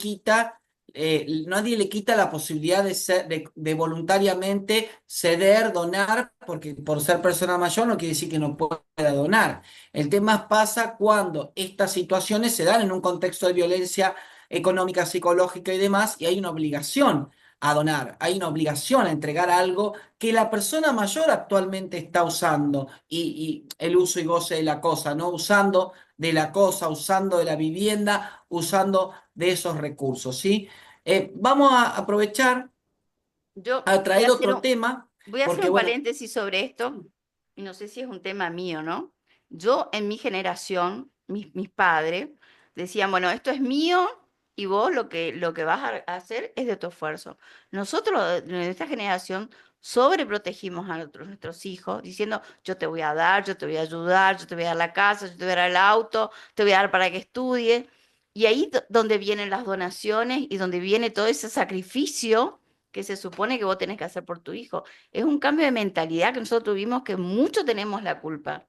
quita la posibilidad de voluntariamente ceder, donar, porque por ser persona mayor no quiere decir que no pueda donar. El tema pasa cuando estas situaciones se dan en un contexto de violencia económica, psicológica y demás, y hay una obligación a donar, hay una obligación a entregar algo que la persona mayor actualmente está usando y el uso y goce de la cosa, no usando de la cosa, usando de la vivienda, usando de esos recursos, ¿sí? Vamos a aprovechar Yo a traer otro tema, voy a hacer porque un bueno, paréntesis sobre esto, y no sé si es un tema mío, ¿no? Yo en mi generación, mis padres decían, bueno, esto es mío y vos lo que vas a hacer es de tu esfuerzo. Nosotros, en esta generación, sobreprotegimos a nuestros hijos, diciendo, yo te voy a dar, yo te voy a ayudar, yo te voy a dar la casa, yo te voy a dar el auto, te voy a dar para que estudies. Y ahí donde vienen las donaciones y donde viene todo ese sacrificio que se supone que vos tenés que hacer por tu hijo. Es un cambio de mentalidad que nosotros tuvimos que mucho tenemos la culpa.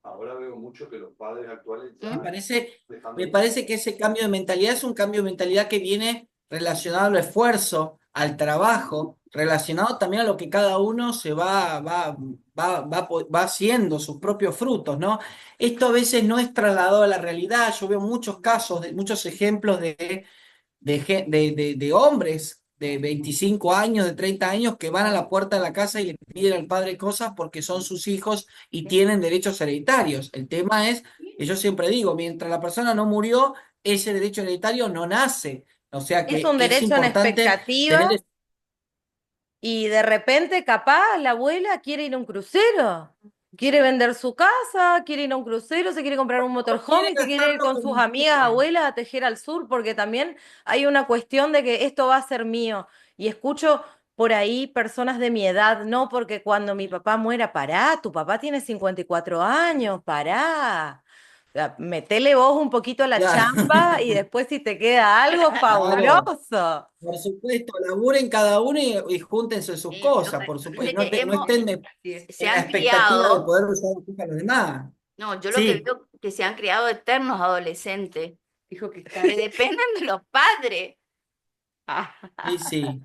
Ahora veo mucho que los padres actuales me ¿Mm? ya parece, dejando me de... parece que ese cambio de mentalidad es un cambio de mentalidad que viene relacionado al esfuerzo, al trabajo, relacionado también a lo que cada uno se va haciendo, sus propios frutos, ¿no? Esto a veces no es trasladado a la realidad. Yo veo muchos casos, muchos ejemplos de hombres de 25 años, de 30 años, que van a la puerta de la casa y le piden al padre cosas porque son sus hijos y tienen derechos hereditarios. El tema es, que yo siempre digo, mientras la persona no murió, ese derecho hereditario no nace. O sea Es que un es derecho en importante expectativa. tener... Y de repente, capaz, la abuela quiere ir a un crucero, quiere vender su casa, quiere ir a un crucero, se quiere comprar un motorhome Quiere y se quiere ir gastarlo con sus como amigas quiera. abuelas a tejer al sur, porque también hay una cuestión de que esto va a ser mío. Y escucho por ahí personas de mi edad, no, porque cuando mi papá muera, pará, tu papá tiene 54 años, pará. O sea, metele vos un poquito a la Claro, chamba y después si te queda algo, claro. fabuloso. Por supuesto, laburen cada uno y júntense sus cosas, por supuesto. No estén Se en la han expectativa de criado, poder usar a los demás. no, yo lo que Sí, veo que se han criado eternos adolescentes, que dependen de los padres. sí, sí.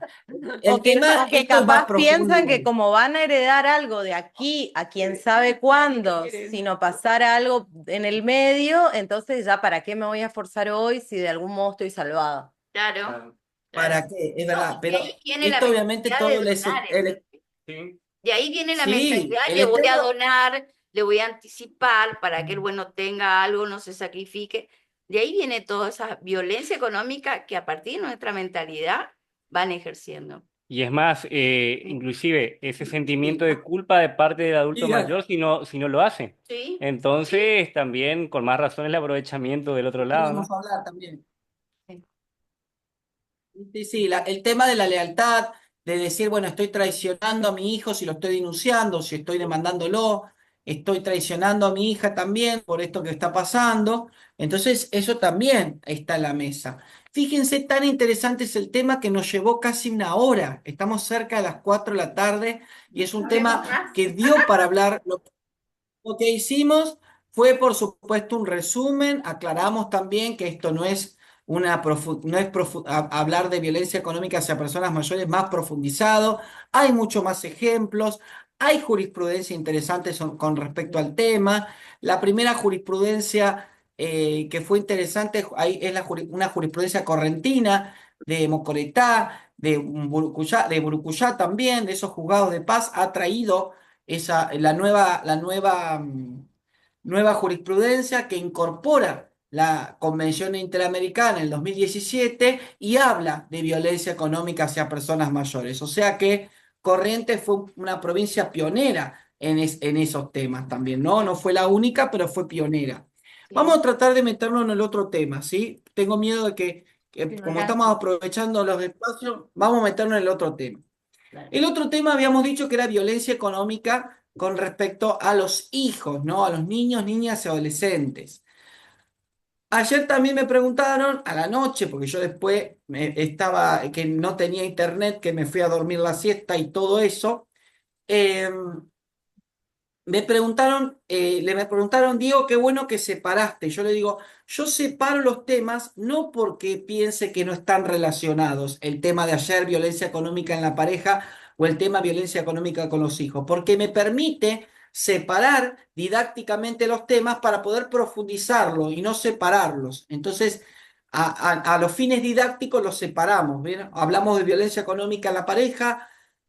O El tema, que esto es más capaz profundo piensan que igual. como van a heredar algo de aquí a quién sabe cuándo, si no pasara algo en el medio, entonces ya para qué me voy a esforzar hoy si de algún modo estoy salvada. Claro, claro. ¿Para qué? Es No, verdad, y de pero ahí viene la esto obviamente mentalidad de todo donar, Sí, de ahí viene la sí, mentalidad, el le voy a eterno, donar, le voy a anticipar para que el bueno tenga algo, no se sacrifique. De ahí viene toda esa violencia económica que a partir de nuestra mentalidad van ejerciendo. y es más, inclusive ese sentimiento sí, de culpa de parte del adulto sí, mayor si no lo hace. Sí, sí, Entonces, también con más razón el aprovechamiento del otro sí, lado, vamos ¿no? a hablar también. sí. Sí, sí, el tema de la lealtad, de decir, bueno, estoy traicionando a mi hijo si lo estoy denunciando, si estoy demandándolo. estoy traicionando a mi hija también por esto que está pasando. Entonces, eso también está en la mesa. Fíjense, tan interesante es el tema que nos llevó casi una hora. Estamos cerca de las 4 de la tarde y es un Hablemos tema más. que dio para hablar. Lo que hicimos fue, por supuesto, un resumen. Aclaramos también que esto no es hablar de violencia económica hacia personas mayores más profundizado. Hay mucho más ejemplos. Hay jurisprudencia interesante con respecto al tema. La primera jurisprudencia que fue interesante es una jurisprudencia correntina de Mocoretá, de Burucuyá también, de esos juzgados de paz, ha traído nueva jurisprudencia que incorpora la Convención Interamericana en el 2017 y habla de violencia económica hacia personas mayores. O sea que Corrientes fue una provincia pionera en esos temas también, ¿no? No fue la única, pero fue pionera. Vamos a Sí, tratar de meternos en el otro tema, ¿sí? Tengo miedo de que como estamos ignorancia. aprovechando los espacios, vamos a meternos en el otro tema. Claro. El otro tema habíamos dicho que era violencia económica con respecto a los hijos, ¿no? A los niños, niñas y adolescentes. Ayer también me preguntaron a la noche, porque yo después que no tenía internet, que me fui a dormir la siesta y todo eso. eh, me preguntaron, Diego, qué bueno que separaste. Yo le digo, yo separo los temas no porque piense que no están relacionados, el tema de ayer, violencia económica en la pareja, o el tema violencia económica con los hijos, porque me permite separar didácticamente los temas para poder profundizarlos y no separarlos. Entonces, a los fines didácticos los separamos, ¿bien? Hablamos de violencia económica en la pareja.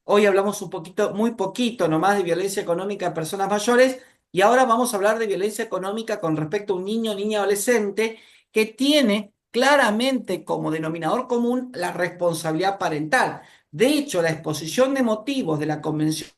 Hoy hablamos un poquito, muy poquito nomás de violencia económica a personas mayores y ahora vamos a hablar de violencia económica con respecto a un niño, niña, adolescente que tiene claramente como denominador común la responsabilidad parental. De hecho, la exposición de motivos de la Convención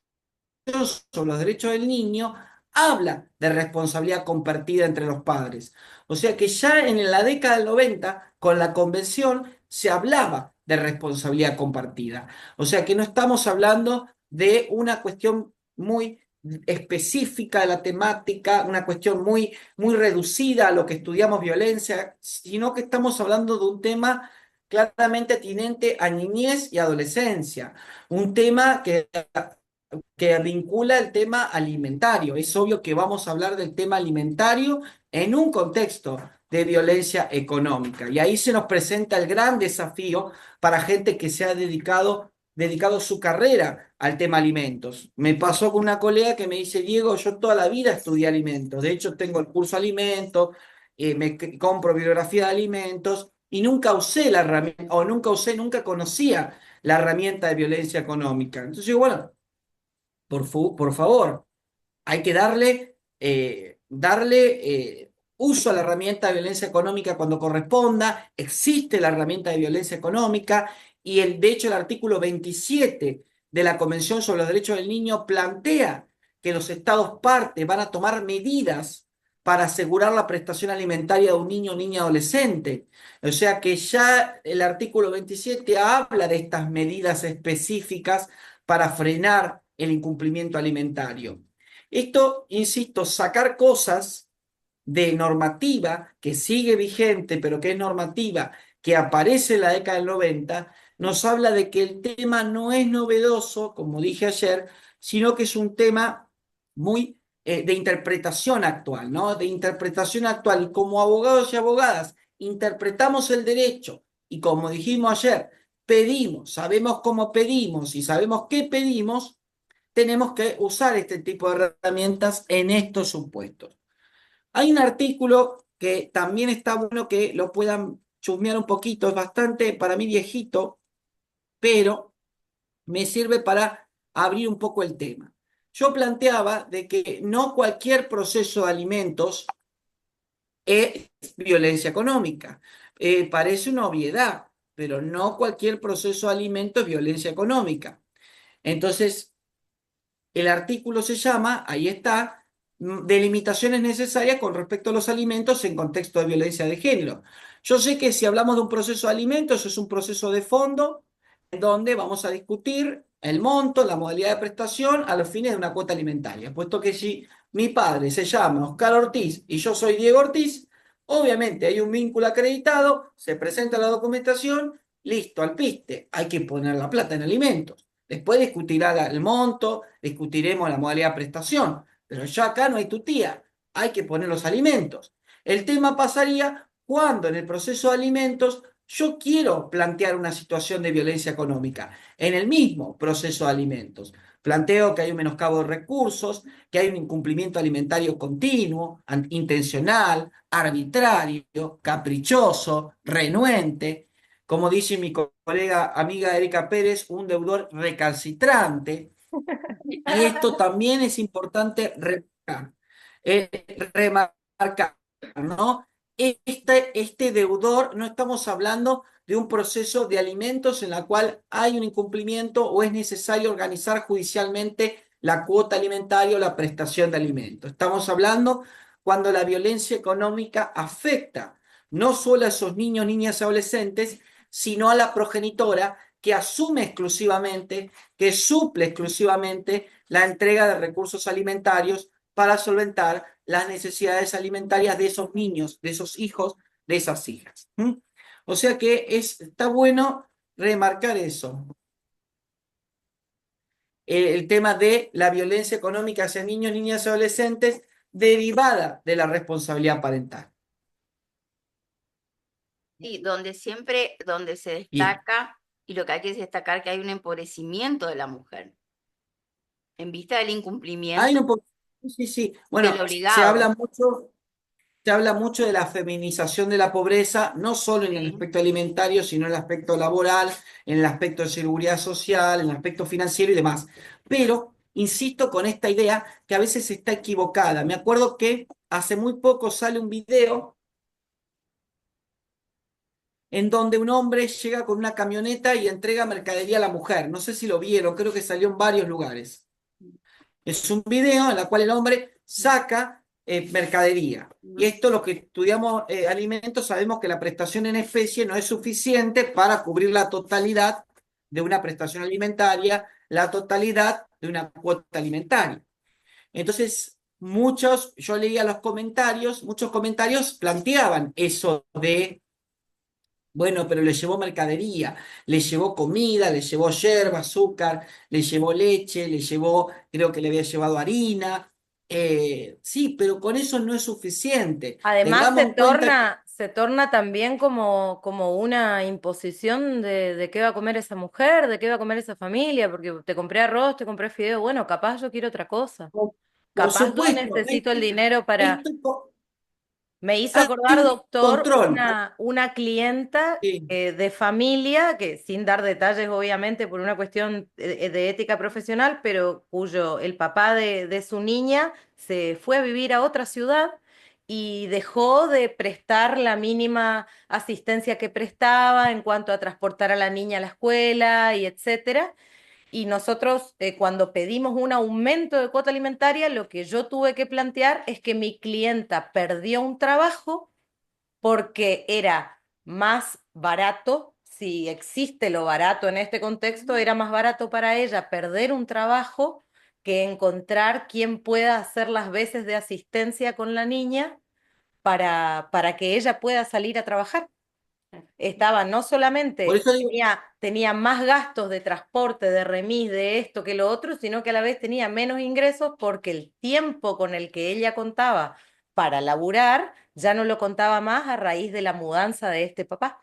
sobre los derechos del niño habla de responsabilidad compartida entre los padres. O sea que ya en la década del 90, con la convención, se hablaba de responsabilidad compartida. O sea que no estamos hablando de una cuestión muy específica de la temática, una cuestión muy reducida a lo que estudiamos violencia, sino que estamos hablando de un tema claramente atinente a niñez y adolescencia, un tema que vincula el tema alimentario. Es obvio que vamos a hablar del tema alimentario en un contexto de violencia económica. Y ahí se nos presenta el gran desafío para gente que se ha dedicado su carrera al tema alimentos. Me pasó con una colega que me dice, Diego, yo toda la vida estudié alimentos. De hecho, tengo el curso alimentos, compro bibliografía de alimentos y nunca usé la herramienta, o nunca conocía la herramienta de violencia económica. Entonces, digo, bueno, por favor, hay que darle uso a la herramienta de violencia económica cuando corresponda. Existe la herramienta de violencia económica y de hecho el artículo 27 de la Convención sobre los Derechos del Niño plantea que los estados partes van a tomar medidas para asegurar la prestación alimentaria de un niño o niña adolescente. O sea que ya el artículo 27 habla de estas medidas específicas para frenar el incumplimiento alimentario. Esto, insisto, sacar cosas de normativa que sigue vigente, pero que es normativa, que aparece en la década del 90, nos habla de que el tema no es novedoso, como dije ayer, sino que es un tema muy de interpretación actual, ¿no? De interpretación actual. Y como abogados y abogadas interpretamos el derecho y como dijimos ayer, pedimos, sabemos cómo pedimos y sabemos qué pedimos, tenemos que usar este tipo de herramientas en estos supuestos. Hay un artículo que también está bueno que lo puedan chusmear un poquito, es bastante para mí viejito, pero me sirve para abrir un poco el tema. Yo planteaba de que no cualquier proceso de alimentos es violencia económica. Parece una obviedad, pero no cualquier proceso de alimentos es violencia económica. Entonces, el artículo se llama, ahí está, delimitaciones necesarias con respecto a los alimentos en contexto de violencia de género. Yo sé que si hablamos de un proceso de alimentos, es un proceso de fondo en donde vamos a discutir el monto, la modalidad de prestación a los fines de una cuota alimentaria, puesto que si mi padre se llama Oscar Ortiz y yo soy Diego Ortiz, obviamente hay un vínculo acreditado, se presenta la documentación, listo, al piste, hay que poner la plata en alimentos. Después discutirá el monto, discutiremos la modalidad de prestación, pero ya acá no hay tutía, hay que poner los alimentos. El tema pasaría cuando en el proceso de alimentos yo quiero plantear una situación de violencia económica en el mismo proceso de alimentos. Planteo que hay un menoscabo de recursos, que hay un incumplimiento alimentario continuo, intencional, arbitrario, caprichoso, renuente. Como dice mi colega amiga Erika Pérez, un deudor recalcitrante. Y esto también es importante remarcar, ¿no? Este deudor, no estamos hablando de un proceso de alimentos en la cual hay un incumplimiento o es necesario organizar judicialmente la cuota alimentaria o la prestación de alimentos. Estamos hablando cuando la violencia económica afecta no solo a esos niños, niñas y adolescentes, sino a la progenitora que asume exclusivamente, que suple exclusivamente la entrega de recursos alimentarios para solventar las necesidades alimentarias de esos niños, de esos hijos, de esas hijas. ¿Mm? O sea que está bueno remarcar eso. El tema de la violencia económica hacia niños, niñas y adolescentes derivada de la responsabilidad parental. Sí, donde siempre, donde se Bien. destaca, y lo que hay que destacar que hay un empobrecimiento de la mujer, en vista del Hay incumplimiento un poco, sí, sí. y del Bueno, se obligado. habla mucho. Se habla mucho de la feminización de la pobreza, no solo en el Sí. aspecto alimentario, sino en el aspecto laboral, en el aspecto de seguridad social, en el aspecto financiero y demás. Pero insisto con esta idea que a veces está equivocada. Me acuerdo que hace muy poco sale un video en donde un hombre llega con una camioneta y entrega mercadería a la mujer. No sé si lo vieron, creo que salió en varios lugares. Es un video en el cual el hombre saca mercadería. Y esto, los que estudiamos alimentos, sabemos que la prestación en especie no es suficiente para cubrir la totalidad de una prestación alimentaria, la totalidad de una cuota alimentaria. Entonces, yo leía los comentarios, muchos comentarios planteaban eso de bueno, pero le llevó mercadería, le llevó comida, le llevó yerba, azúcar, le llevó leche, le llevó, creo que le había llevado harina. Sí, pero con eso no es suficiente. Además, Tengamos en cuenta que se torna también como una imposición de qué va a comer esa mujer, de qué va a comer esa familia, porque te compré arroz, te compré fideo, bueno, capaz yo quiero otra cosa. por Capaz yo supuesto, necesito el dinero para... esto Me hizo hay acordar, un doctor, control. una clienta Sí. de familia, que sin dar detalles, obviamente, por una cuestión de ética profesional, pero cuyo el papá de su niña se fue a vivir a otra ciudad y dejó de prestar la mínima asistencia que prestaba en cuanto a transportar a la niña a la escuela y etcétera. Y nosotros, cuando pedimos un aumento de cuota alimentaria, lo que yo tuve que plantear es que mi clienta perdió un trabajo porque era más barato, si existe lo barato en este contexto, era más barato para ella perder un trabajo que encontrar quien pueda hacer las veces de asistencia con la niña para que ella pueda salir a trabajar. Estaba no Por solamente eso digo, tenía más gastos de transporte, de remis, de esto que lo otro, sino que a la vez tenía menos ingresos porque el tiempo con el que ella contaba para laburar ya no lo contaba más a raíz de la mudanza de este papá.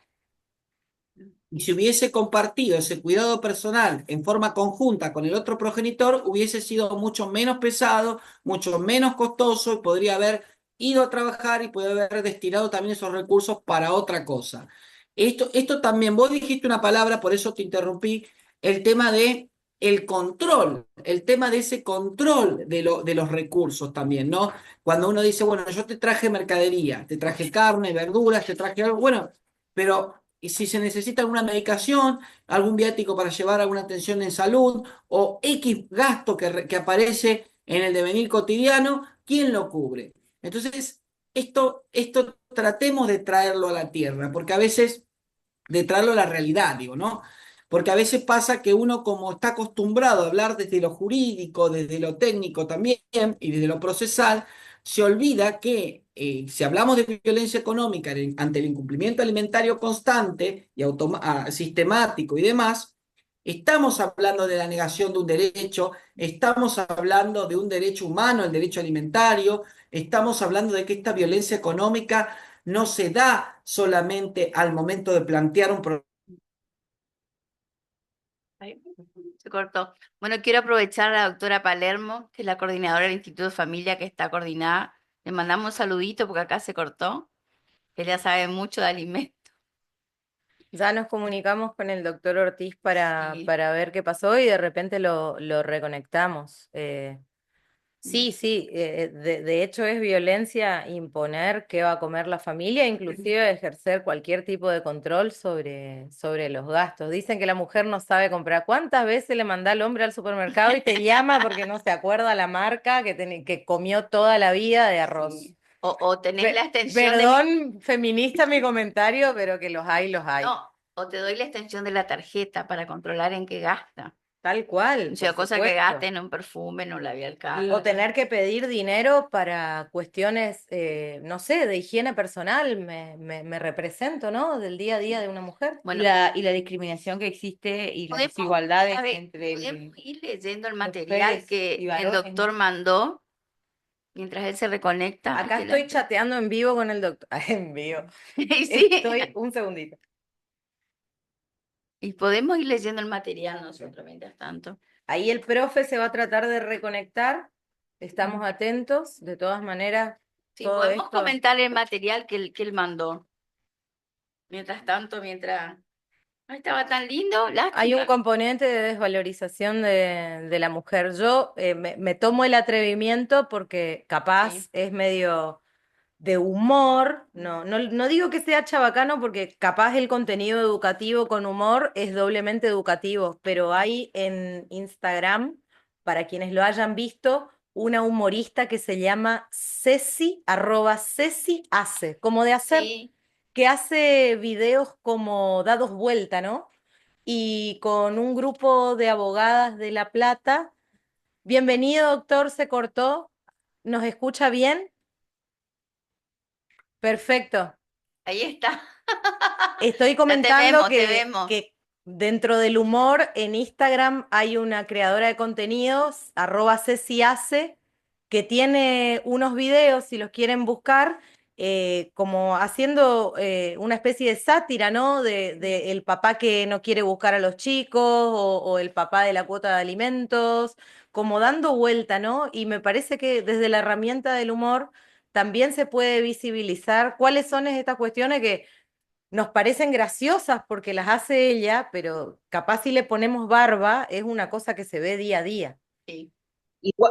y si hubiese compartido ese cuidado personal en forma conjunta con el otro progenitor, hubiese sido mucho menos pesado, mucho menos costoso y podría haber ido a trabajar y podría haber destinado también esos recursos para otra cosa. Esto también, vos dijiste una palabra, por eso te interrumpí, el tema de el control, el tema de ese control de los recursos también, ¿no? Cuando uno dice, bueno, yo te traje mercadería, te traje carne, verduras, te traje algo, bueno, pero y si se necesita alguna medicación, algún viático para llevar alguna atención en salud o X gasto que aparece en el devenir cotidiano, ¿quién lo cubre? Entonces, esto tratemos de traerlo a la tierra, porque a veces de traerlo a la realidad, digo, ¿no? porque a veces pasa que uno como está acostumbrado a hablar desde lo jurídico, desde lo técnico también y desde lo procesal, se olvida que si hablamos de violencia económica ante el incumplimiento alimentario constante y sistemático y demás, estamos hablando de la negación de un derecho, estamos hablando de un derecho humano, el derecho alimentario, estamos hablando de que esta violencia económica no se da solamente al momento de plantear un problema. Ay, se cortó. Bueno, quiero aprovechar a la doctora Palermo, que es la coordinadora del Instituto de Familia que está coordinada. Le mandamos un saludito porque acá se cortó. Ella sabe mucho de alimentos. Ya nos comunicamos con el doctor Ortiz Sí. para ver qué pasó y de repente lo reconectamos. Sí, sí, de hecho es violencia imponer qué va a comer la familia, inclusive ejercer cualquier tipo de control sobre los gastos. Dicen que la mujer no sabe comprar. ¿Cuántas veces le manda al hombre al supermercado y te llama porque no se acuerda la marca que comió toda la vida de arroz? Sí. O tenés la extensión de Perdón, feminista mi comentario, pero que los hay, los hay. No, o te doy la extensión de la tarjeta para controlar en qué gasta. Tal cual, O sea, por cosa que supuesto. gaste en un perfume, en un labial O caro. tener que pedir dinero para cuestiones, no sé, de higiene personal, me represento, ¿no? Del día a día de una mujer. Bueno, Y la discriminación que existe y las podemos, desigualdades a ver, entre podemos ir leyendo el mujeres material y que el varones, doctor ¿no? mandó mientras él se reconecta. Acá estoy chateando en vivo con el doctor. En vivo. Y sí, Estoy, un segundito. y podemos ir leyendo el material nosotros mientras tanto. Ahí el profe se va a tratar de reconectar. Estamos atentos. De todas maneras, Sí, todo podemos esto. comentar el material que él mandó. Mientras tanto, mientras... Ay, estaba tan lindo, Hay un lástima. componente de desvalorización de la mujer. Yo me tomo el atrevimiento porque capaz Sí. es medio de humor, no digo que sea chabacano porque capaz el contenido educativo con humor es doblemente educativo, pero hay en Instagram, para quienes lo hayan visto, una humorista que se llama Ceci, @Ceci hace, como de hacer, Sí. que hace videos como dados vuelta, ¿no? Y con un grupo de abogadas de La Plata. Bienvenido, doctor, se cortó. ¿Nos escucha bien? Perfecto. Ahí está. Estoy Ya comentando te vemos. que dentro del humor en Instagram hay una creadora de contenidos, @CeciHace, que tiene unos videos, si los quieren buscar, como haciendo una especie de sátira, ¿no? De el papá que no quiere buscar a los chicos o el papá de la cuota de alimentos, como dando vuelta, ¿no? Y me parece que desde la herramienta del humor también se puede visibilizar cuáles son estas cuestiones que nos parecen graciosas porque las hace ella, pero capaz si le ponemos barba es una cosa que se ve día a día. Sí.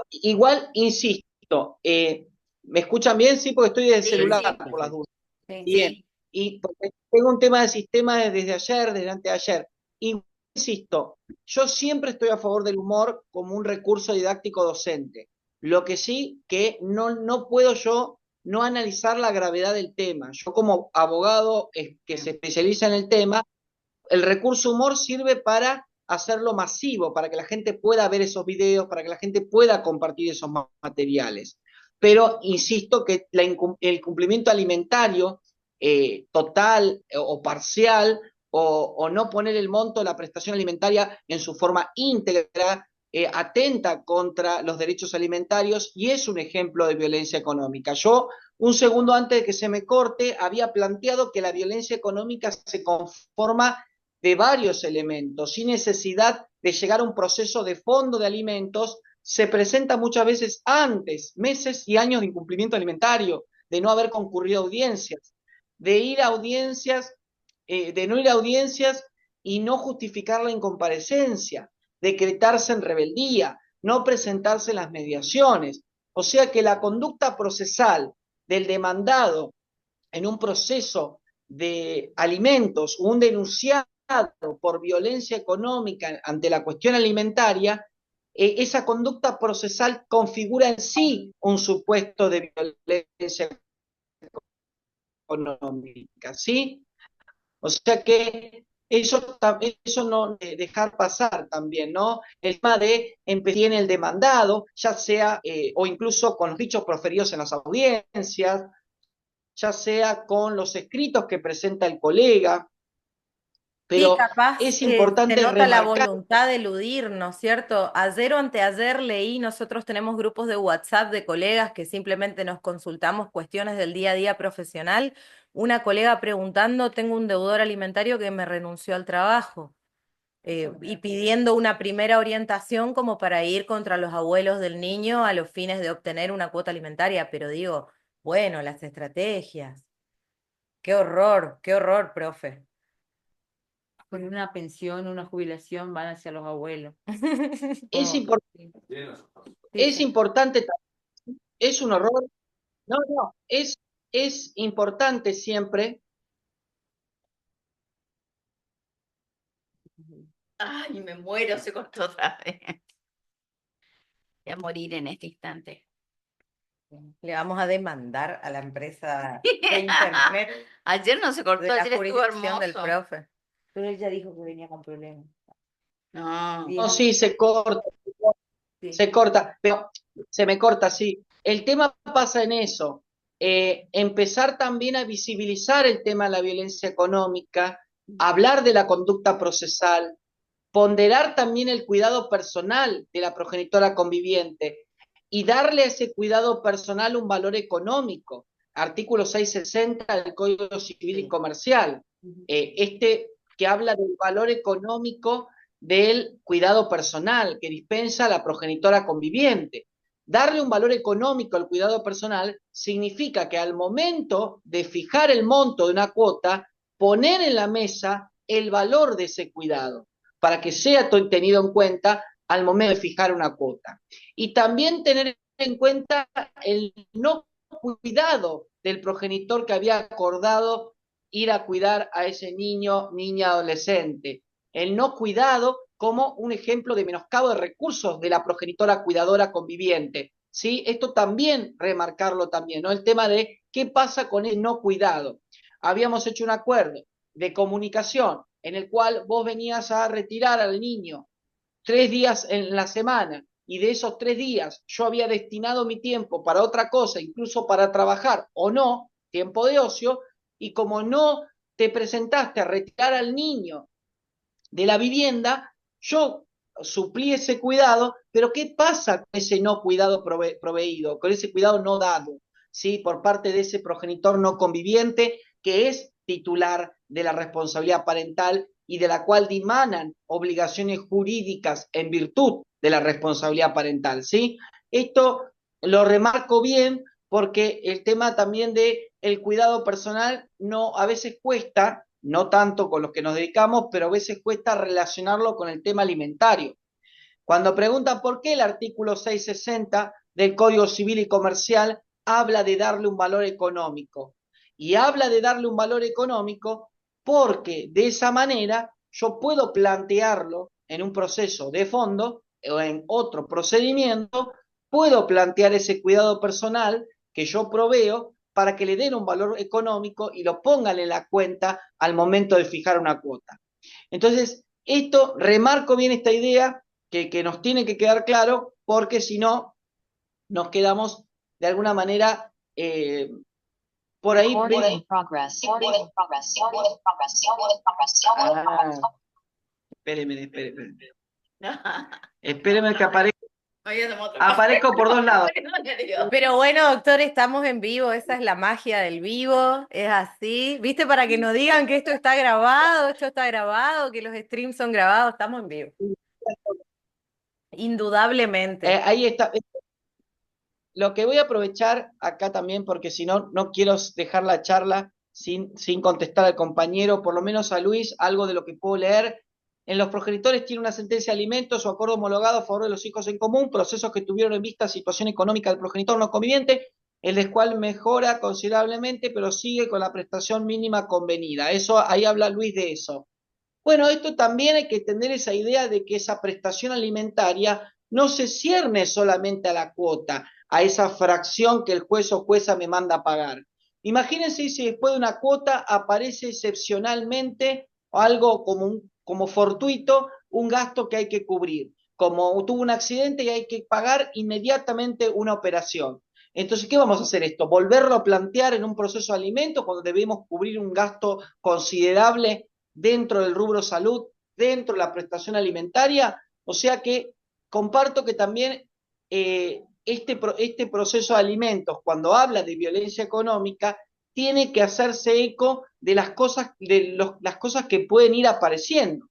Igual, insisto, ¿me escuchan bien? Sí, porque estoy desde el Sí, celular, sí, por las dudas. sí. Bien, y porque tengo un tema de sistema desde ayer, desde anteayer. Y insisto, yo siempre estoy a favor del humor como un recurso didáctico docente. Lo que sí que no puedo yo no analizar la gravedad del tema. Yo como abogado que se especializa en el tema, el recurso humor sirve para hacerlo masivo, para que la gente pueda ver esos videos, para que la gente pueda compartir esos materiales. Pero insisto que el cumplimiento alimentario total o parcial o no poner el monto de la prestación alimentaria en su forma íntegra atenta contra los derechos alimentarios y es un ejemplo de violencia económica. Yo, un segundo antes de que se me corte, había planteado que la violencia económica se conforma de varios elementos, sin necesidad de llegar a un proceso de fondo de alimentos, se presenta muchas veces antes, meses y años de incumplimiento alimentario, de no haber concurrido a audiencias, de ir a audiencias, de no ir a audiencias y no justificar la incomparecencia, decretarse en rebeldía, no presentarse en las mediaciones. O sea que la conducta procesal del demandado en un proceso de alimentos, un denunciado por violencia económica ante la cuestión alimentaria, esa conducta procesal configura en sí un supuesto de violencia económica, ¿sí? O sea que eso no dejar pasar también, ¿no? El tema de empezar en el demandado, ya sea, o incluso con los dichos proferidos en las audiencias, ya sea con los escritos que presenta el colega, Sí, pero capaz es se importante nota la remarcar. voluntad de eludir, ¿no es cierto? Ayer o anteayer leí, nosotros tenemos grupos de WhatsApp de colegas que simplemente nos consultamos cuestiones del día a día profesional. Una colega preguntando, tengo un deudor alimentario que me renunció al trabajo, y pidiendo una primera orientación como para ir contra los abuelos del niño a los fines de obtener una cuota alimentaria. Pero digo, bueno, las estrategias. Qué horror, profe. Con una pensión, una jubilación, van hacia los abuelos. Es, Como, impor- Sí. sí, es sí. importante, es un horror, no, es importante siempre. Ay, me muero, se cortó otra vez. Voy a morir en este instante. Le vamos a demandar a la empresa de internet Ayer no se cortó, de la ayer estuvo jurisdicción del hermoso. profe. Pero ella dijo que venía con problemas. No. No, sí, Sí. se corta, pero se me corta, sí. El tema pasa en eso. Empezar también a visibilizar el tema de la violencia económica, hablar de la conducta procesal, ponderar también el cuidado personal de la progenitora conviviente y darle a ese cuidado personal un valor económico. Artículo 660 del Código Civil y Comercial, este que habla del valor económico del cuidado personal que dispensa la progenitora conviviente. Darle un valor económico al cuidado personal significa que al momento de fijar el monto de una cuota, poner en la mesa el valor de ese cuidado para que sea tenido en cuenta al momento de fijar una cuota. Y también tener en cuenta el no cuidado del progenitor que había acordado ir a cuidar a ese niño, niña, adolescente. El no cuidado como un ejemplo de menoscabo de recursos de la progenitora cuidadora conviviente. ¿Sí? Esto también remarcarlo también, ¿no? El tema de qué pasa con el no cuidado. Habíamos hecho un acuerdo de comunicación en el cual vos venías a retirar al niño 3 días en la semana y de esos 3 días yo había destinado mi tiempo para otra cosa, incluso para trabajar o no, tiempo de ocio, y como no te presentaste a retirar al niño de la vivienda, yo suplí ese cuidado, pero ¿qué pasa con ese no cuidado proveído, con ese cuidado no dado, ¿sí? Por parte de ese progenitor no conviviente que es titular de la responsabilidad parental y de la cual dimanan obligaciones jurídicas en virtud de la responsabilidad parental, ¿sí? Esto lo remarco bien porque el tema también de el cuidado personal no a veces cuesta, no tanto con los que nos dedicamos, pero a veces cuesta relacionarlo con el tema alimentario. Cuando preguntan por qué el artículo 660 del Código Civil y Comercial habla de darle un valor económico. Y habla de darle un valor económico porque de esa manera yo puedo plantearlo en un proceso de fondo o en otro procedimiento, puedo plantear ese cuidado personal que yo proveo para que le den un valor económico y lo pongan en la cuenta al momento de fijar una cuota. Entonces, esto, remarco bien esta idea que nos tiene que quedar claro, porque si no, nos quedamos de alguna manera por ahí. Espéreme. Espéreme que aparezco por dos lados. Pero bueno, doctor, estamos en vivo, esa es la magia del vivo, es así. ¿Viste? Para que no digan que esto está grabado, que los streams son grabados, estamos en vivo. Indudablemente. Ahí está. Lo que voy a aprovechar acá también, porque si no, no quiero dejar la charla sin contestar al compañero, por lo menos a Luis, algo de lo que puedo leer. En los progenitores tiene una sentencia de alimentos o acuerdo homologado a favor de los hijos en común, procesos que tuvieron en vista situación económica del progenitor no conviviente, el cual mejora considerablemente, pero sigue con la prestación mínima convenida. Eso, ahí habla Luis de eso. Bueno, esto también hay que tener esa idea de que esa prestación alimentaria no se cierne solamente a la cuota, a esa fracción que el juez o jueza me manda a pagar. Imagínense si después de una cuota aparece excepcionalmente algo como fortuito, un gasto que hay que cubrir, como tuvo un accidente y hay que pagar inmediatamente una operación. Entonces, ¿qué vamos a hacer esto? ¿Volverlo a plantear en un proceso de alimentos cuando debemos cubrir un gasto considerable dentro del rubro salud, dentro de la prestación alimentaria? O sea que comparto que también este proceso de alimentos, cuando habla de violencia económica, tiene que hacerse eco de las cosas, las cosas que pueden ir apareciendo.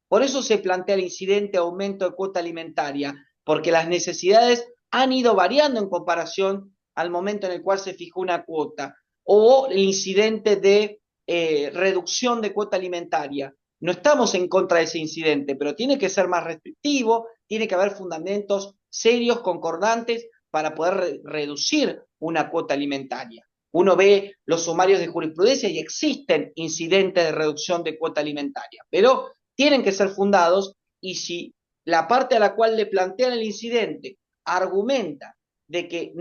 Por eso se plantea el incidente aumento de cuota alimentaria, porque las necesidades han ido variando en comparación al momento en el cual se fijó una cuota, o el incidente de reducción de cuota alimentaria. No estamos en contra de ese incidente, pero tiene que ser más restrictivo, tiene que haber fundamentos serios, concordantes, para poder reducir una cuota alimentaria. Uno ve los sumarios de jurisprudencia y existen incidentes de reducción de cuota alimentaria, pero tienen que ser fundados, y si la parte a la cual le plantean el incidente argumenta de que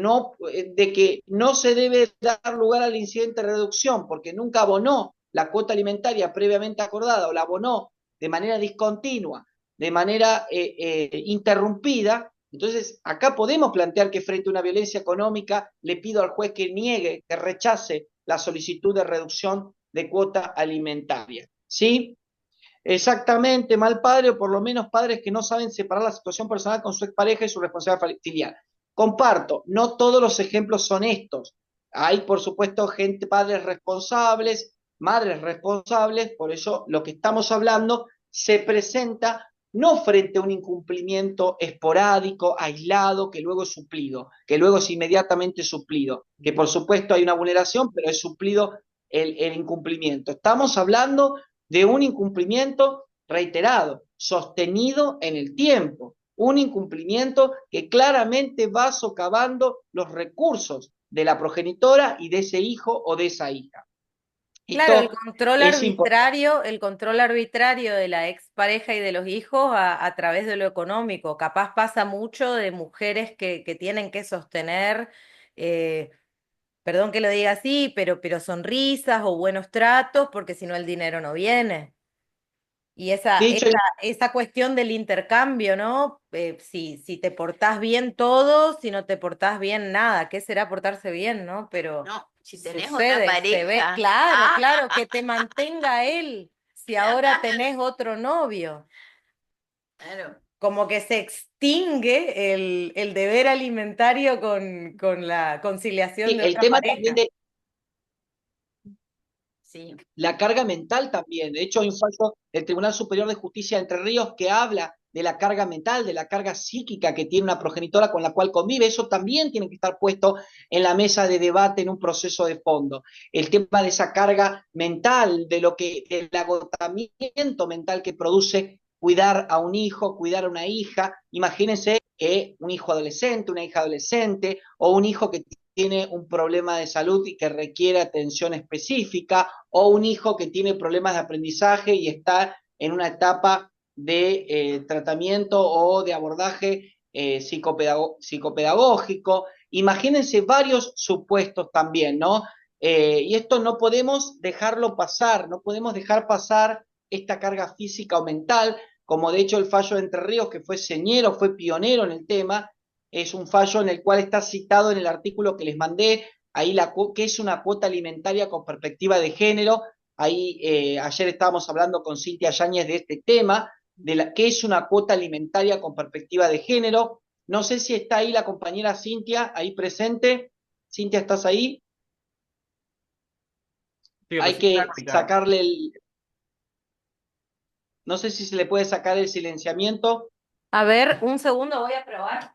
no se debe dar lugar al incidente de reducción porque nunca abonó la cuota alimentaria previamente acordada o la abonó de manera discontinua, de manera interrumpida, entonces acá podemos plantear que frente a una violencia económica le pido al juez que niegue, que rechace la solicitud de reducción de cuota alimentaria. ¿Sí? Exactamente, mal padre o por lo menos padres que no saben separar la situación personal con su expareja y su responsabilidad filial. Comparto, no todos los ejemplos son estos. Hay, por supuesto, padres responsables, madres responsables, por eso lo que estamos hablando se presenta no frente a un incumplimiento esporádico, aislado, que luego es suplido, que luego es inmediatamente suplido, que por supuesto hay una vulneración, pero es suplido el incumplimiento. Estamos hablando de un incumplimiento reiterado, sostenido en el tiempo, un incumplimiento que claramente va socavando los recursos de la progenitora y de ese hijo o de esa hija. Claro, Esto es importante. el control arbitrario de la expareja y de los hijos a través de lo económico. Capaz pasa mucho de mujeres que tienen que sostener, eh, perdón que lo diga así, pero sonrisas o buenos tratos, porque si no el dinero no viene. Y Dicho, esa cuestión del intercambio, ¿no? Si te portás bien todo, si no te portás bien nada, ¿qué será portarse bien, no? Pero No, si tenés otra sucede, se ve, pareja. claro, claro, que te mantenga él, si ahora tenés otro novio. Claro. Como que se extingue el deber alimentario con la conciliación sí, de el otra tema también pareja. de Sí. la carga mental también. De hecho, hay un fallo del Tribunal Superior de Justicia de Entre Ríos que habla de la carga mental, de la carga psíquica que tiene una progenitora con la cual convive. Eso también tiene que estar puesto en la mesa de debate en un proceso de fondo. El tema de esa carga mental, del agotamiento mental que produce cuidar a un hijo, cuidar a una hija. Imagínense que un hijo adolescente, una hija adolescente, o un hijo que tiene un problema de salud y que requiere atención específica, o un hijo que tiene problemas de aprendizaje y está en una etapa de tratamiento o de abordaje psicopedagógico. Imagínense varios supuestos también, ¿no? Y esto no podemos dejarlo pasar, no podemos dejar pasar esta carga física o mental, como de hecho el fallo de Entre Ríos, que fue señero, fue pionero en el tema, es un fallo en el cual está citado en el artículo que les mandé, ahí que es una cuota alimentaria con perspectiva de género. Ahí ayer estábamos hablando con Cintia Yáñez de este tema, qué es una cuota alimentaria con perspectiva de género. No sé si está ahí la compañera Cintia, ahí presente. Cintia, ¿estás ahí? Sí, Hay recién estaba que conectada. sacarle no sé si se le puede sacar el silenciamiento. A ver, un segundo, voy a probar.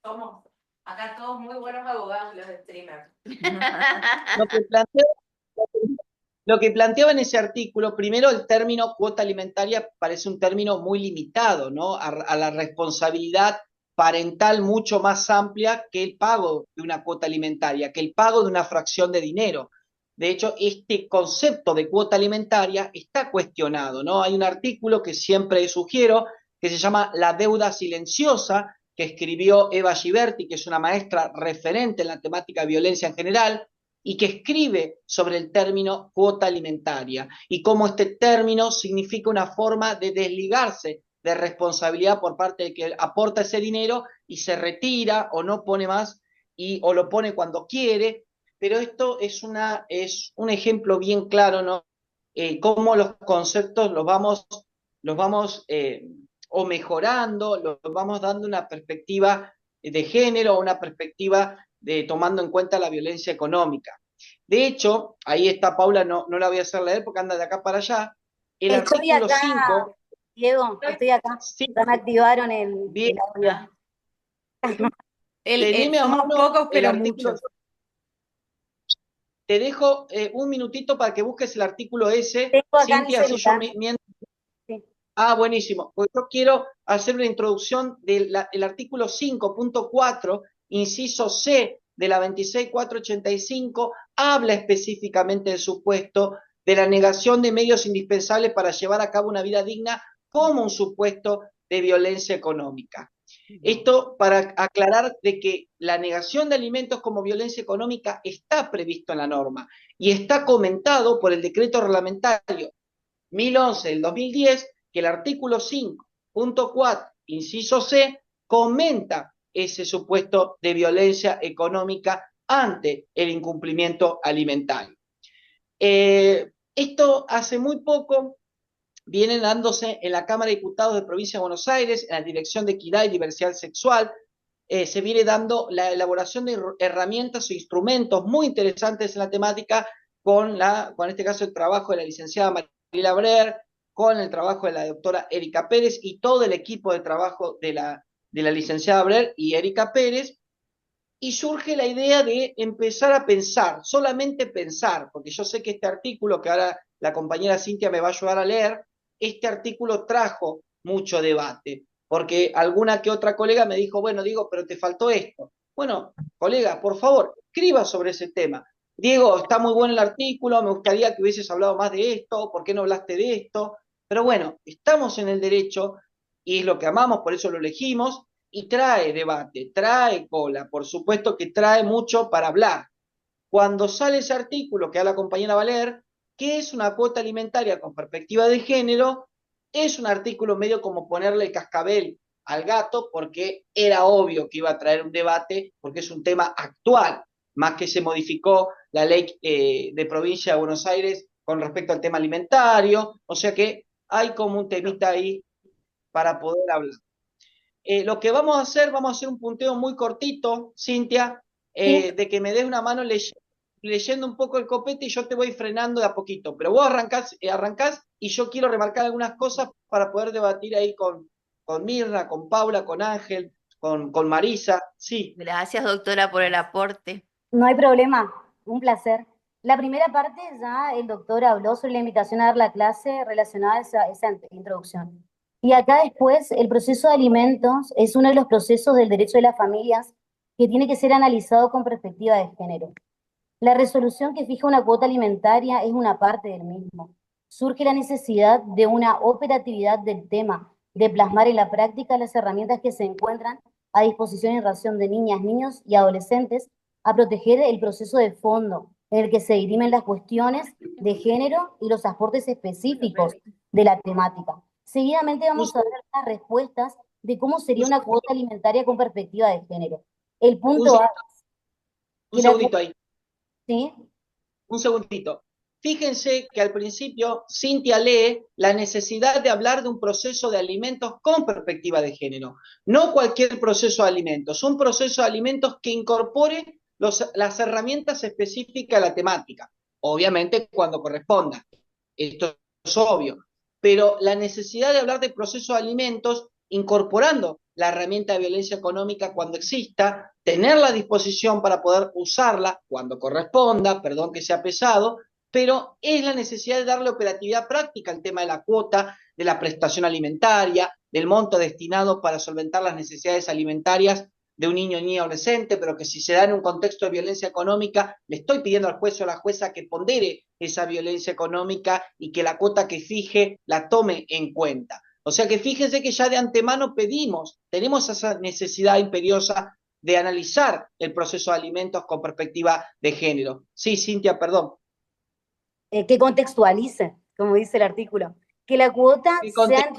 Somos acá todos muy buenos abogados los streamers. Lo que planteaba en ese artículo, primero el término cuota alimentaria parece un término muy limitado, ¿no? A la responsabilidad parental mucho más amplia que el pago de una cuota alimentaria, que el pago de una fracción de dinero. De hecho, este concepto de cuota alimentaria está cuestionado, ¿no? Hay un artículo que siempre sugiero que se llama La deuda silenciosa, que escribió Eva Giberti, que es una maestra referente en la temática de violencia en general, y que escribe sobre el término cuota alimentaria y cómo este término significa una forma de desligarse de responsabilidad por parte de que aporta ese dinero y se retira o no pone más o lo pone cuando quiere, pero esto es un ejemplo bien claro, ¿no? Cómo los conceptos los vamos o mejorando, los vamos dando una perspectiva de género, una perspectiva de tomando en cuenta la violencia económica. De hecho, ahí está Paula, no la voy a hacer leer porque anda de acá para allá. El Estoy artículo acá, 5, Diego, estoy acá. sí, Ya me activaron bien, el audio. teneme a Somos mano pocos, el pero artículo. muchos. Te dejo un minutito para que busques el artículo ese, Tengo acá en el Cintia, así yo celular. Sí. buenísimo. Pues yo quiero hacer una introducción del artículo 5.4, inciso C de la 26485, habla específicamente del supuesto de la negación de medios indispensables para llevar a cabo una vida digna como un supuesto de violencia económica. Esto para aclarar de que la negación de alimentos como violencia económica está previsto en la norma y está comentado por el decreto reglamentario 1011 del 2010, que el artículo 5.4, inciso C, comenta ese supuesto de violencia económica ante el incumplimiento alimentario. Esto hace muy poco viene dándose en la Cámara de Diputados de Provincia de Buenos Aires, en la Dirección de Equidad y Diversidad Sexual, se viene dando la elaboración de herramientas o instrumentos muy interesantes en la temática con este caso el trabajo de la licenciada Mariela Brer, con el trabajo de la doctora Erika Pérez y todo el equipo de trabajo de la licenciada Brer y Erika Pérez, y surge la idea de empezar a pensar, solamente pensar, porque yo sé que este artículo que ahora la compañera Cintia me va a ayudar a leer, este artículo trajo mucho debate, porque alguna que otra colega me dijo, bueno, Diego, pero te faltó esto. Bueno, colega, por favor, escriba sobre ese tema. Diego, está muy bueno el artículo, me gustaría que hubieses hablado más de esto, ¿por qué no hablaste de esto? Pero bueno, estamos en el derecho y es lo que amamos, por eso lo elegimos, y trae debate, trae cola, por supuesto que trae mucho para hablar. Cuando sale ese artículo que da la compañera Valer, ¿qué es una cuota alimentaria con perspectiva de género? Es un artículo medio como ponerle el cascabel al gato, porque era obvio que iba a traer un debate, porque es un tema actual, más que se modificó la ley de provincia de Buenos Aires con respecto al tema alimentario, o sea que hay como un temita ahí para poder hablar. Lo que vamos a hacer un punteo muy cortito, Cintia, Sí. de que me des una mano leyendo un poco el copete y yo te voy frenando de a poquito. Pero vos arrancás y yo quiero remarcar algunas cosas para poder debatir ahí con Mirna, con Paula, con Ángel, con Marisa. Sí, Gracias, doctora, por el aporte. No hay problema, un placer. La primera parte ya el doctor habló sobre la invitación a dar la clase relacionada a esa introducción. Y acá después el proceso de alimentos es uno de los procesos del derecho de las familias que tiene que ser analizado con perspectiva de género. La resolución que fija una cuota alimentaria es una parte del mismo. Surge la necesidad de una operatividad del tema, de plasmar en la práctica las herramientas que se encuentran a disposición en relación de niñas, niños y adolescentes a proteger el proceso de fondo en el que se dirimen las cuestiones de género y los aportes específicos de la temática. Seguidamente un, vamos a ver las respuestas de cómo un, sería una cuota alimentaria con perspectiva de género. El un, punto A, un que la segundito ahí. ¿sí? Un segundito. Fíjense que al principio Cintia lee la necesidad de hablar de un proceso de alimentos con perspectiva de género. No cualquier proceso de alimentos, un proceso de alimentos que incorpore las herramientas específicas de la temática. Obviamente cuando corresponda. Esto es obvio. Pero la necesidad de hablar de proceso de alimentos incorporando la herramienta de violencia económica cuando exista, tenerla a disposición para poder usarla cuando corresponda, perdón que sea pesado, pero es la necesidad de darle operatividad práctica al tema de la cuota, de la prestación alimentaria, del monto destinado para solventar las necesidades alimentarias de un niño o niña adolescente, pero que si se da en un contexto de violencia económica, le estoy pidiendo al juez o a la jueza que pondere esa violencia económica y que la cuota que fije la tome en cuenta. O sea que fíjense que ya de antemano tenemos esa necesidad imperiosa de analizar el proceso de alimentos con perspectiva de género. Sí, Cintia, perdón. Que contextualice, como dice el artículo, que la cuota sea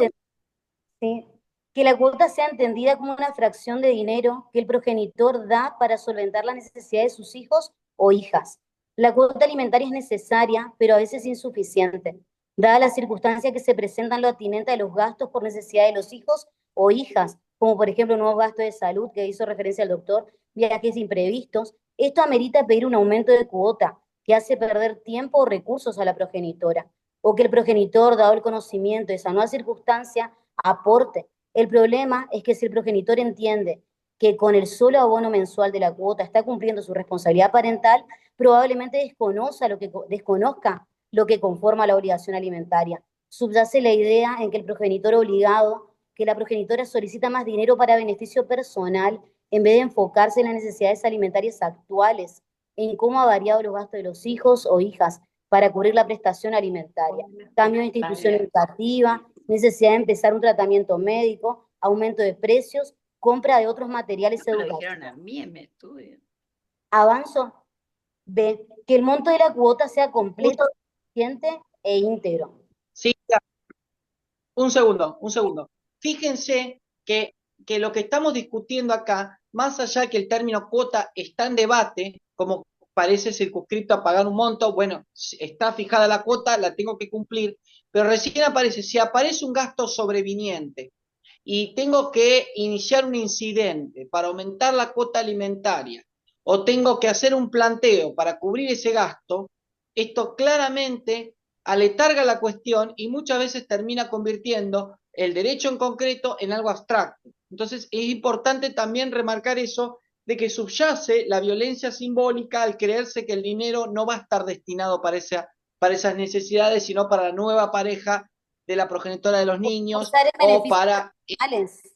¿sí? Que la cuota sea entendida como una fracción de dinero que el progenitor da para solventar las necesidades de sus hijos o hijas. La cuota alimentaria es necesaria, pero a veces insuficiente, dada las circunstancias que se presentan lo atinente a los gastos por necesidad de los hijos o hijas, como por ejemplo nuevos gastos de salud que hizo referencia al doctor, viajes imprevistos. Esto amerita pedir un aumento de cuota que hace perder tiempo o recursos a la progenitora, o que el progenitor, dado el conocimiento de esa nueva circunstancia, aporte. El problema es que si el progenitor entiende que con el solo abono mensual de la cuota está cumpliendo su responsabilidad parental, probablemente desconozca lo que conforma la obligación alimentaria. Subyace la idea en que el progenitor obligado, que la progenitora solicita más dinero para beneficio personal, en vez de enfocarse en las necesidades alimentarias actuales, en cómo ha variado los gastos de los hijos o hijas para cubrir la prestación alimentaria, cambio de institución educativa, necesidad de empezar un tratamiento médico, aumento de precios, compra de otros materiales Me lo educativos. dijeron a mí en mi estudio. Avanzo. B, que el monto de la cuota sea completo, suficiente e íntegro. Sí, un segundo. Fíjense que lo que estamos discutiendo acá, más allá de que el término cuota está en debate, como parece circunscrito a pagar un monto, bueno, está fijada la cuota, la tengo que cumplir, pero recién aparece, si aparece un gasto sobreviniente y tengo que iniciar un incidente para aumentar la cuota alimentaria, o tengo que hacer un planteo para cubrir ese gasto, esto claramente aletarga la cuestión y muchas veces termina convirtiendo el derecho en concreto en algo abstracto. Entonces es importante también remarcar eso de que subyace la violencia simbólica al creerse que el dinero no va a estar destinado para esas necesidades, sino para la nueva pareja de la progenitora de los niños o para...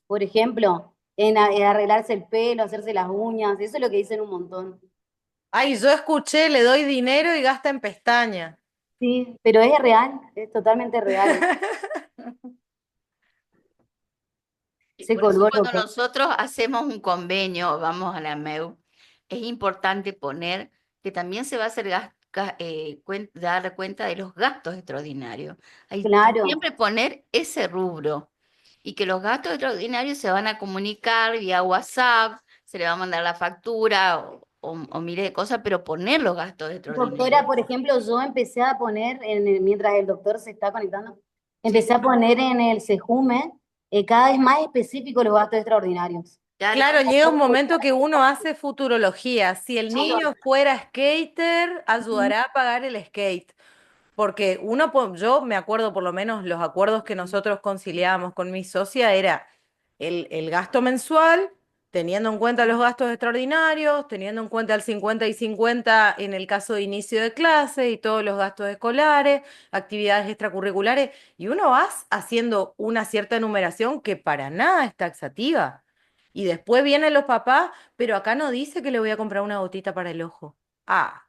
Por ejemplo, en arreglarse el pelo, hacerse las uñas, eso es lo que dicen un montón. Ay, yo escuché, le doy dinero y gasta en pestaña. Sí, pero es real, es totalmente real. Y Se por eso colgó cuando loco. nosotros hacemos un convenio, vamos a la MEU, es importante poner que también se va a hacer dar cuenta de los gastos extraordinarios. Hay que Claro. siempre poner ese rubro y que los gastos extraordinarios se van a comunicar vía WhatsApp, se le va a mandar la factura o miles de cosas, pero poner los gastos extraordinarios. Doctora, por ejemplo, yo empecé a poner, mientras el doctor se está conectando, empecé a poner en el Sejume cada vez más específico los gastos extraordinarios. Claro, llega un momento que uno hace futurología. Si el niño fuera skater, ayudará a pagar el skate. Porque yo me acuerdo por lo menos los acuerdos que nosotros conciliábamos con mi socia era el gasto mensual, teniendo en cuenta los gastos extraordinarios, teniendo en cuenta el 50 y 50 en el caso de inicio de clase y todos los gastos escolares, actividades extracurriculares, y uno va haciendo una cierta enumeración que para nada es taxativa. Y después vienen los papás, pero acá no dice que le voy a comprar una gotita para el ojo. Ah.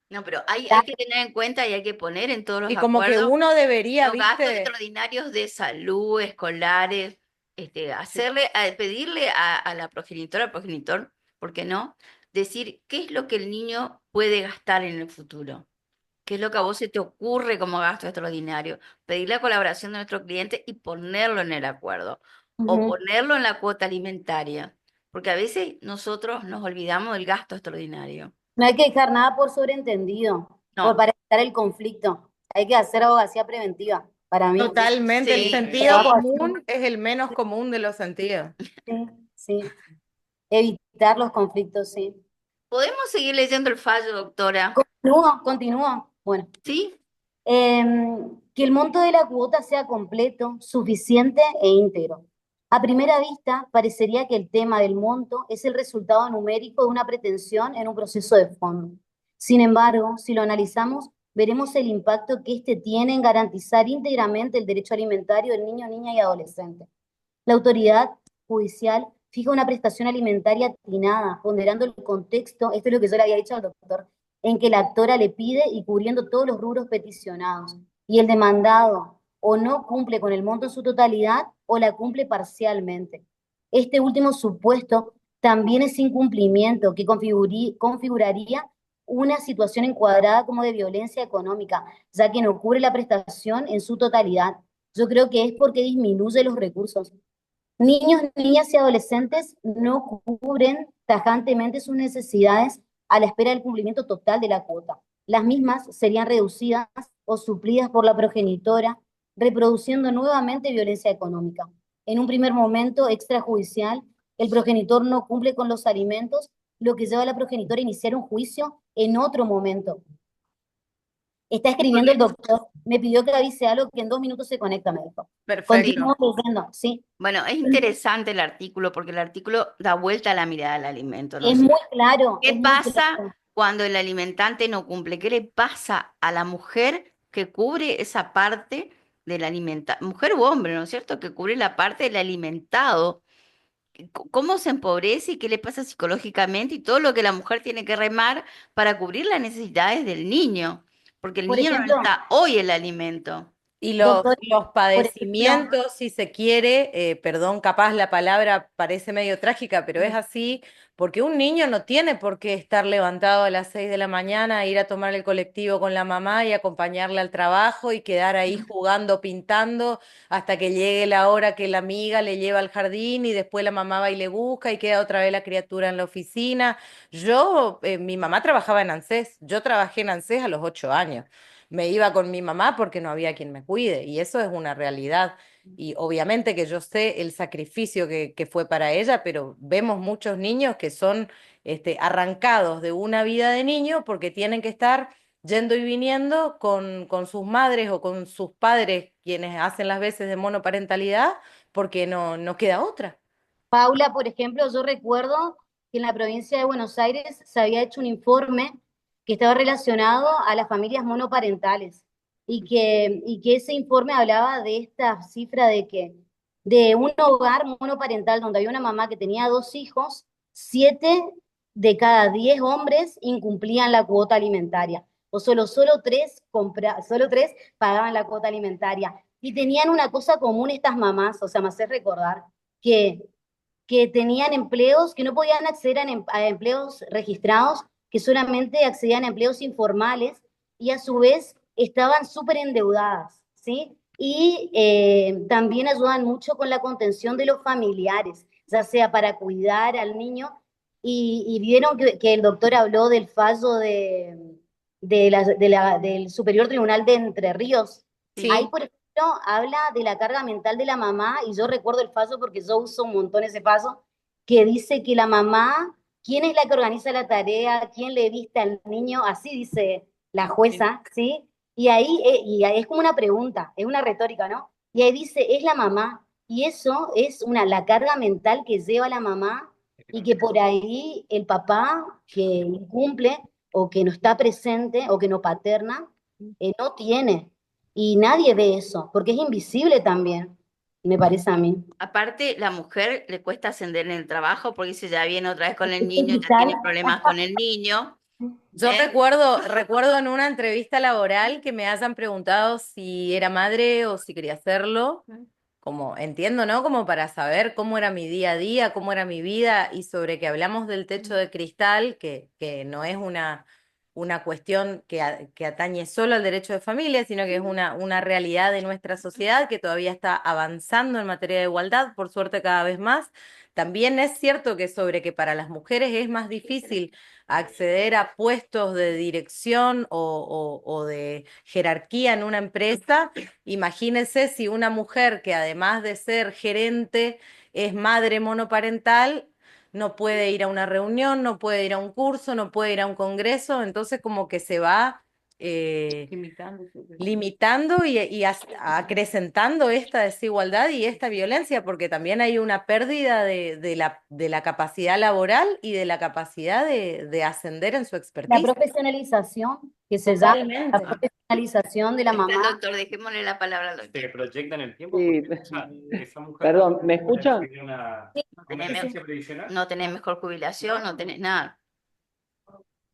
No, pero hay que tener en cuenta y hay que poner en todos los Y como que acuerdos uno debería, los gastos ¿viste? extraordinarios de salud, escolares, pedirle a la progenitora, al progenitor, ¿por qué no? Decir qué es lo que el niño puede gastar en el futuro. ¿Qué es lo que a vos se te ocurre como gasto extraordinario? Pedir la colaboración de nuestro cliente y ponerlo en el acuerdo o ponerlo en la cuota alimentaria, porque a veces nosotros nos olvidamos del gasto extraordinario. No hay que dejar nada por sobreentendido, No, para evitar el conflicto. Hay que hacer abogacía preventiva, para mí. Totalmente, el sí, sentido sí. común es el menos común de los sentidos. Sí, sí. Evitar los conflictos, sí. ¿Podemos seguir leyendo el fallo, doctora? Continúo. Bueno. ¿Sí? Que el monto de la cuota sea completo, suficiente e íntegro. A primera vista, parecería que el tema del monto es el resultado numérico de una pretensión en un proceso de fondo. Sin embargo, si lo analizamos, veremos el impacto que este tiene en garantizar íntegramente el derecho alimentario del niño, niña y adolescente. La autoridad judicial fija una prestación alimentaria atinada, ponderando el contexto, esto es lo que yo le había dicho al doctor, en que la actora le pide y cubriendo todos los rubros peticionados. Y el demandado o no cumple con el monto en su totalidad o la cumple parcialmente. Este último supuesto también es incumplimiento que configuraría una situación encuadrada como de violencia económica, ya que no cubre la prestación en su totalidad. Yo creo que es porque disminuye los recursos. Niños, niñas y adolescentes no cubren tajantemente sus necesidades a la espera del cumplimiento total de la cuota. Las mismas serían reducidas o suplidas por la progenitora, reproduciendo nuevamente violencia económica. En un primer momento extrajudicial, el progenitor no cumple con los alimentos, lo que lleva a la progenitora a iniciar un juicio en otro momento. Está escribiendo el doctor, me pidió que avise algo que en 2 minutos se conecta, me dijo. Perfecto. Continúo leyendo, sí. Bueno, es interesante el artículo porque el artículo da vuelta a la mirada al alimento, ¿no? Es muy claro, ¿Qué es muy pasa claro. cuando el alimentante no cumple? ¿Qué le pasa a la mujer que cubre esa parte del alimentado? Mujer u hombre, ¿no es cierto? Que cubre la parte del alimentado. ¿Cómo se empobrece y qué le pasa psicológicamente y todo lo que la mujer tiene que remar para cubrir las necesidades del niño? Porque el Por niño no ejemplo, necesita hoy el alimento. Y doctor, los por ejemplo, padecimientos, si se quiere, perdón, capaz la palabra parece medio trágica, pero es así, porque un niño no tiene por qué estar levantado a las 6 de la mañana, ir a tomar el colectivo con la mamá y acompañarle al trabajo y quedar ahí jugando, pintando, hasta que llegue la hora que la amiga le lleva al jardín y después la mamá va y le busca y queda otra vez la criatura en la oficina. Mi mamá trabajaba en ANSES, yo trabajé en ANSES a los 8 años. Me iba con mi mamá porque no había quien me cuide y eso es una realidad. Y obviamente que yo sé el sacrificio que fue para ella, pero vemos muchos niños que son arrancados de una vida de niño porque tienen que estar yendo y viniendo con sus madres o con sus padres, quienes hacen las veces de monoparentalidad, porque no queda otra. Paula, por ejemplo, yo recuerdo que en la provincia de Buenos Aires se había hecho un informe que estaba relacionado a las familias monoparentales y que ese informe hablaba de esta cifra de que de un hogar monoparental donde había una mamá que tenía 2 hijos, 7 de cada 10 hombres incumplían la cuota alimentaria, o solo tres pagaban la cuota alimentaria. Y tenían una cosa común estas mamás, o sea, me hace recordar que tenían empleos, que no podían acceder a empleos registrados, que solamente accedían a empleos informales y a su vez estaban súper endeudadas, ¿sí? Y también ayudan mucho con la contención de los familiares, ya sea para cuidar al niño. Y vieron que el doctor habló del fallo del Superior Tribunal de Entre Ríos. Ahí, Sí. por ejemplo, habla de la carga mental de la mamá, y yo recuerdo el fallo porque yo uso un montón ese fallo, que dice que la mamá, ¿quién es la que organiza la tarea? ¿Quién le viste al niño? Así dice la jueza, ¿sí? Y ahí es como una pregunta, es una retórica, ¿no? Y ahí dice, es la mamá. Y eso es la carga mental que lleva la mamá y que por ahí el papá que incumple o que no está presente o que no paterna, no tiene. Y nadie ve eso, porque es invisible también, me parece a mí. Aparte, la mujer le cuesta ascender en el trabajo porque si ya viene otra vez con el Es niño, ya vital. tiene problemas con el niño. Yo recuerdo en una entrevista laboral que me hayan preguntado si era madre o si quería hacerlo, como entiendo, ¿no? Como para saber cómo era mi día a día, cómo era mi vida y sobre que hablamos del techo de cristal, que no es una cuestión que atañe solo al derecho de familia, sino que es una realidad de nuestra sociedad que todavía está avanzando en materia de igualdad, por suerte cada vez más. También es cierto que sobre que para las mujeres es más difícil acceder a puestos de dirección o de jerarquía en una empresa. Imagínense si una mujer que además de ser gerente es madre monoparental, no puede ir a una reunión, no puede ir a un curso, no puede ir a un congreso, entonces como que se va Limitando su limitando y acrecentando esta desigualdad y esta violencia, porque también hay una pérdida de la capacidad laboral y de la capacidad de ascender en su La expertise. profesionalización, que se llama la Totalmente. profesionalización de la Está el mamá. doctor, dejémosle la palabra al doctor. Se proyecta en el tiempo Sí, porque esa mujer perdón, tampoco ¿me puede escuchan? acceder a No una tenés, licencia previsional. no tenés mejor jubilación, no tenés nada.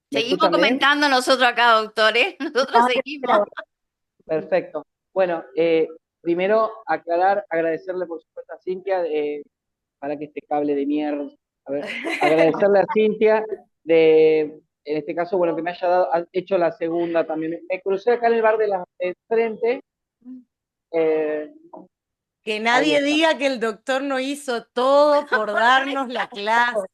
¿Me Seguimos escuchan bien? comentando nosotros acá, doctores. Nosotros No, seguimos. Perfecto. Bueno, primero aclarar, agradecerle por supuesto a Cintia para que este cable de mierda A ver, agradecerle a Cintia en este caso, bueno, que me haya hecho la segunda también. Me crucé acá en el bar del frente, eh, Que ahí nadie está. diga que el doctor no hizo todo por darnos la clase.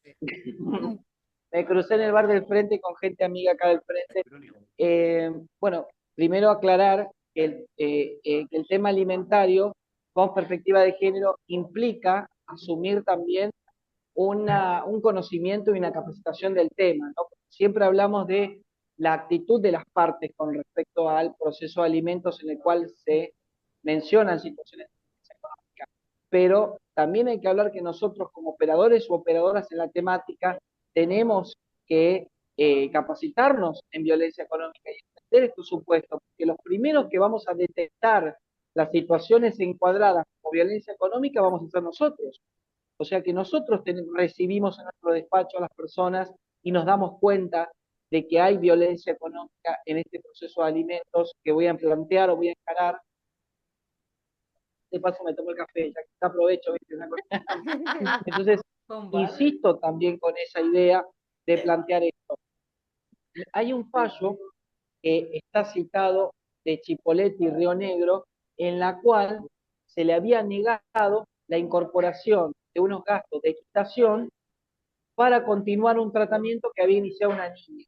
Me crucé en el bar del frente con gente amiga acá del frente. Bueno, primero aclarar que el tema alimentario con perspectiva de género implica asumir también un conocimiento y una capacitación del tema, ¿no? Siempre hablamos de la actitud de las partes con respecto al proceso de alimentos en el cual se mencionan situaciones de violencia económica, pero también hay que hablar que nosotros como operadores o operadoras en la temática tenemos que capacitarnos en violencia económica y entender estos supuestos, porque los primeros que vamos a detectar las situaciones encuadradas como violencia económica vamos a ser nosotros. O sea que nosotros recibimos en nuestro despacho a las personas y nos damos cuenta de que hay violencia económica en este proceso de alimentos que voy a plantear o voy a encarar. De paso me tomo el café, ya que aprovecho, ¿viste? Entonces, insisto también con esa idea de plantear esto. Hay un fallo que está citado de Chipolletti y Río Negro, en la cual se le había negado la incorporación de unos gastos de equitación para continuar un tratamiento que había iniciado una niña,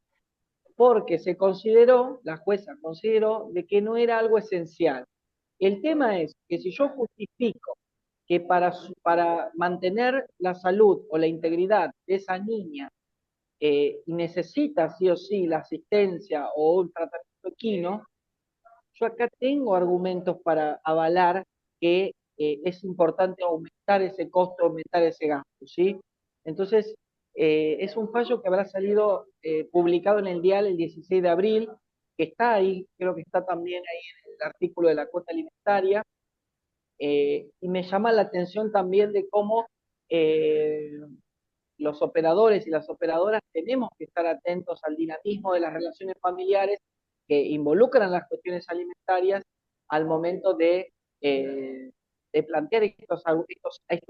porque se consideró, la jueza consideró, de que no era algo esencial. El tema es que si yo justifico que para mantener la salud o la integridad de esa niña necesita sí o sí la asistencia o un tratamiento equino, yo acá tengo argumentos para avalar que es importante aumentar ese costo, aumentar ese gasto, ¿sí? Entonces, es un fallo que habrá salido publicado en el Dial el 16 de abril, que está ahí, creo que está también ahí en el artículo de la cuota alimentaria, y me llama la atención también de cómo los operadores y las operadoras tenemos que estar atentos al dinamismo de las relaciones familiares que involucran las cuestiones alimentarias al momento de plantear estos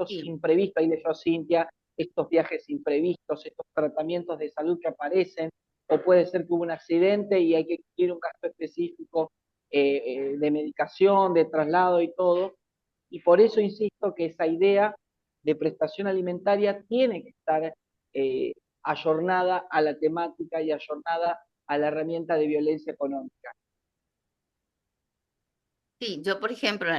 Sí. imprevistos, ahí leyó Cintia, estos viajes imprevistos, estos tratamientos de salud que aparecen, o puede ser que hubo un accidente y hay que cubrir un gasto específico de medicación, de traslado y todo, y por eso insisto que esa idea de prestación alimentaria tiene que estar eh, ayornada a la temática y ayornada a la herramienta de violencia económica. Sí, yo por ejemplo,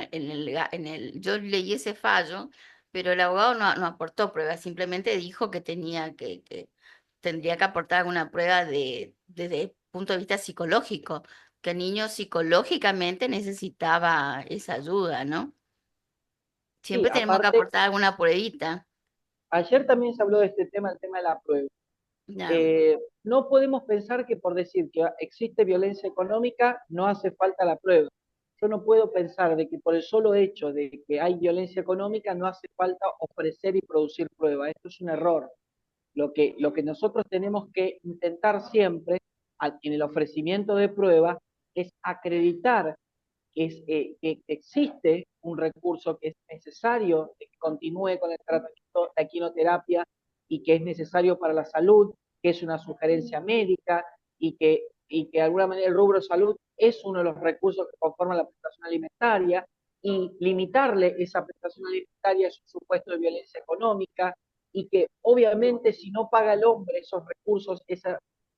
yo leí ese fallo, pero el abogado no aportó pruebas, simplemente dijo que que tendría que aportar alguna prueba desde el punto de vista psicológico, que el niño psicológicamente necesitaba esa ayuda, ¿no? Sí, Siempre tenemos que aparte, aportar alguna pruebita. ayer también se habló de este tema, el tema de la prueba. Ya. No podemos pensar que por decir que existe violencia económica no hace falta la prueba. Yo no puedo pensar de que por el solo hecho de que hay violencia económica no hace falta ofrecer y producir prueba. Esto es un error. Lo que nosotros tenemos que intentar siempre en el ofrecimiento de prueba es acreditar que existe un recurso que es necesario que continúe con el tratamiento de quinoterapia y que es necesario para la salud, que es una sugerencia médica y que de alguna manera el rubro salud es uno de los recursos que conforman la prestación alimentaria, y limitarle esa prestación alimentaria es un supuesto de violencia económica, y que obviamente si no paga el hombre esos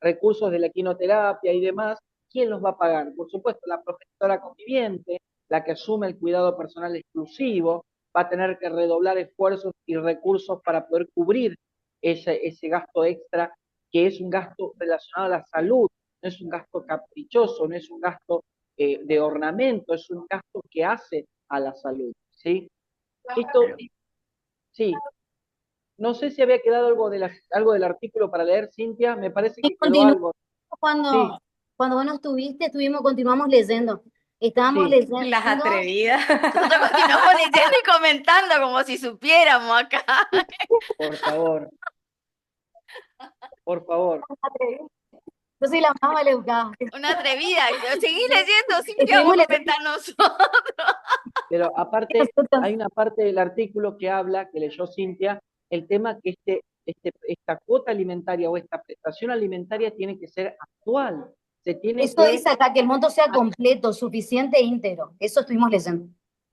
recursos de la quinoterapia y demás, ¿quién los va a pagar? Por supuesto, la progenitora conviviente, la que asume el cuidado personal exclusivo, va a tener que redoblar esfuerzos y recursos para poder cubrir ese gasto extra, que es un gasto relacionado a la salud, no es un gasto caprichoso, no es un gasto de ornamento, es un gasto que hace a la salud, ¿sí? Esto, Claro. sí, no sé si había quedado algo del artículo para leer, Cintia, me parece Y que quedó continuamos algo. Sí, cuando vos no estuviste, continuamos leyendo. Estábamos sí, leyendo. Las atrevidas. Nosotros continuamos leyendo y comentando como si supiéramos acá. por favor, por favor. Yo soy la más maleducada. Una atrevida. Seguí leyendo, sí, ¿qué vamos Estuvimos a leyendo comentar nosotros? Pero aparte, nosotros. hay una parte del artículo que habla, que leyó Cintia, el tema que esta cuota alimentaria o esta prestación alimentaria tiene que ser actual. Se tiene Eso que, es acá, que el monto sea completo, suficiente e íntegro. Eso estuvimos leyendo.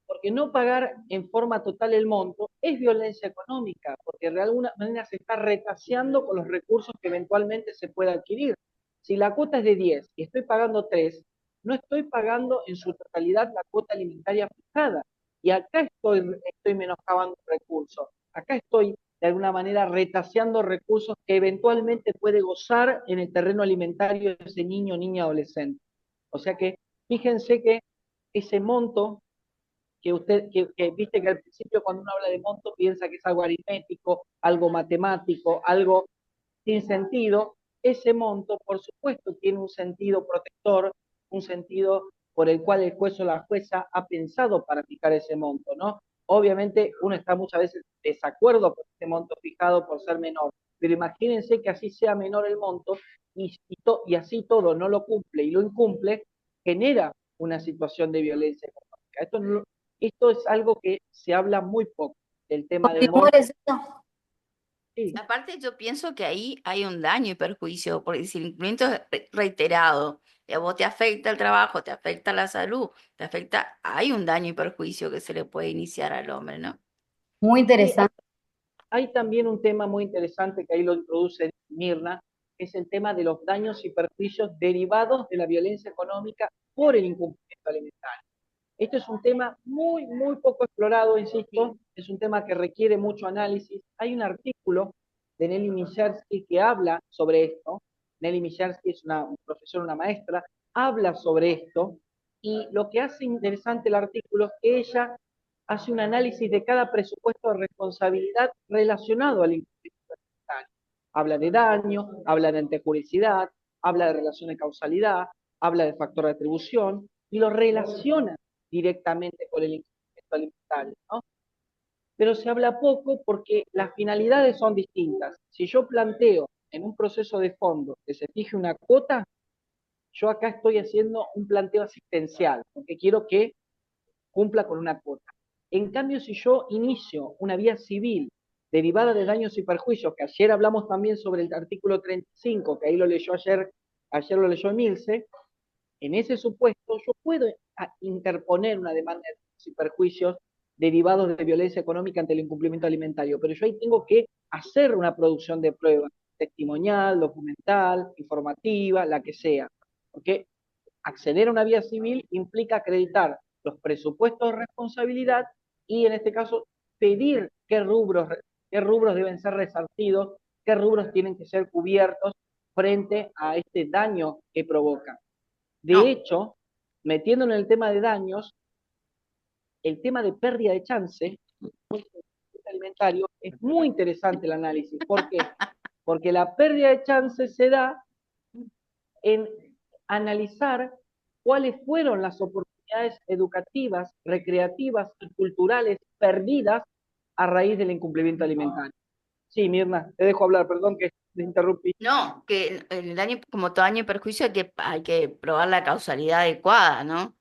porque no pagar en forma total el monto es violencia económica, porque de alguna manera se está retaseando con los recursos que eventualmente se pueda adquirir. Si la cuota es de 10 y estoy pagando 3, no estoy pagando en su totalidad la cuota alimentaria fijada. Y acá estoy menoscabando recursos. Acá estoy de alguna manera retaseando recursos que eventualmente puede gozar en el terreno alimentario ese niño, niña, adolescente. O sea que fíjense que ese monto que viste que al principio cuando uno habla de monto piensa que es algo aritmético, algo matemático, algo sin sentido. Ese monto, por supuesto, tiene un sentido protector, un sentido por el cual el juez o la jueza ha pensado para fijar ese monto, ¿no? Obviamente uno está muchas veces en desacuerdo con ese monto fijado por ser menor, pero imagínense que así sea menor el monto y así todo no lo cumple y lo incumple, genera una situación de violencia económica. Esto es algo que se habla muy poco, el tema del Continúo monto. leyendo. Sí, Aparte, yo pienso que ahí hay un daño y perjuicio, porque si el incumplimiento es reiterado, y a vos te afecta el trabajo, te afecta la salud, te afecta, hay un daño y perjuicio que se le puede iniciar al hombre, ¿no? Muy sí, interesante. hay también un tema muy interesante que ahí lo introduce Mirna, que es el tema de los daños y perjuicios derivados de la violencia económica por el incumplimiento alimentario. Esto es un tema muy, muy poco explorado, insisto, es un tema que requiere mucho análisis. Hay un artículo de Nelly Michersky que habla sobre esto. Nelly Michersky es una profesora, una maestra, habla sobre esto, y lo que hace interesante el artículo es que ella hace un análisis de cada presupuesto de responsabilidad relacionado al incumplimiento alimentario. Habla de daño, habla de antejuricidad, habla de relación de causalidad, habla de factor de atribución, y lo relaciona directamente con el incumplimiento alimentario, ¿no? Pero se habla poco porque las finalidades son distintas. Si yo planteo en un proceso de fondo que se fije una cuota, yo acá estoy haciendo un planteo asistencial, porque quiero que cumpla con una cuota. En cambio, si yo inicio una vía civil derivada de daños y perjuicios, que ayer hablamos también sobre el artículo 35, que ahí lo leyó ayer lo leyó Emilce, en ese supuesto yo puedo interponer una demanda de daños y perjuicios derivados de violencia económica ante el incumplimiento alimentario, pero yo ahí tengo que hacer una producción de pruebas, testimonial, documental, informativa, la que sea, porque acceder a una vía civil implica acreditar los presupuestos de responsabilidad y en este caso pedir qué rubros deben ser resarcidos, qué rubros tienen que ser cubiertos frente a este daño que provoca. De No, hecho, metiendo en el tema de daños, el tema de pérdida de chance alimentario es muy interesante el análisis. ¿Por qué? Porque la pérdida de chance se da en analizar cuáles fueron las oportunidades educativas, recreativas y culturales perdidas a raíz del incumplimiento alimentario. Sí, Mirna, te dejo hablar, perdón que te interrumpí. no, que el daño, como todo daño y perjuicio, hay que probar la causalidad adecuada, ¿no?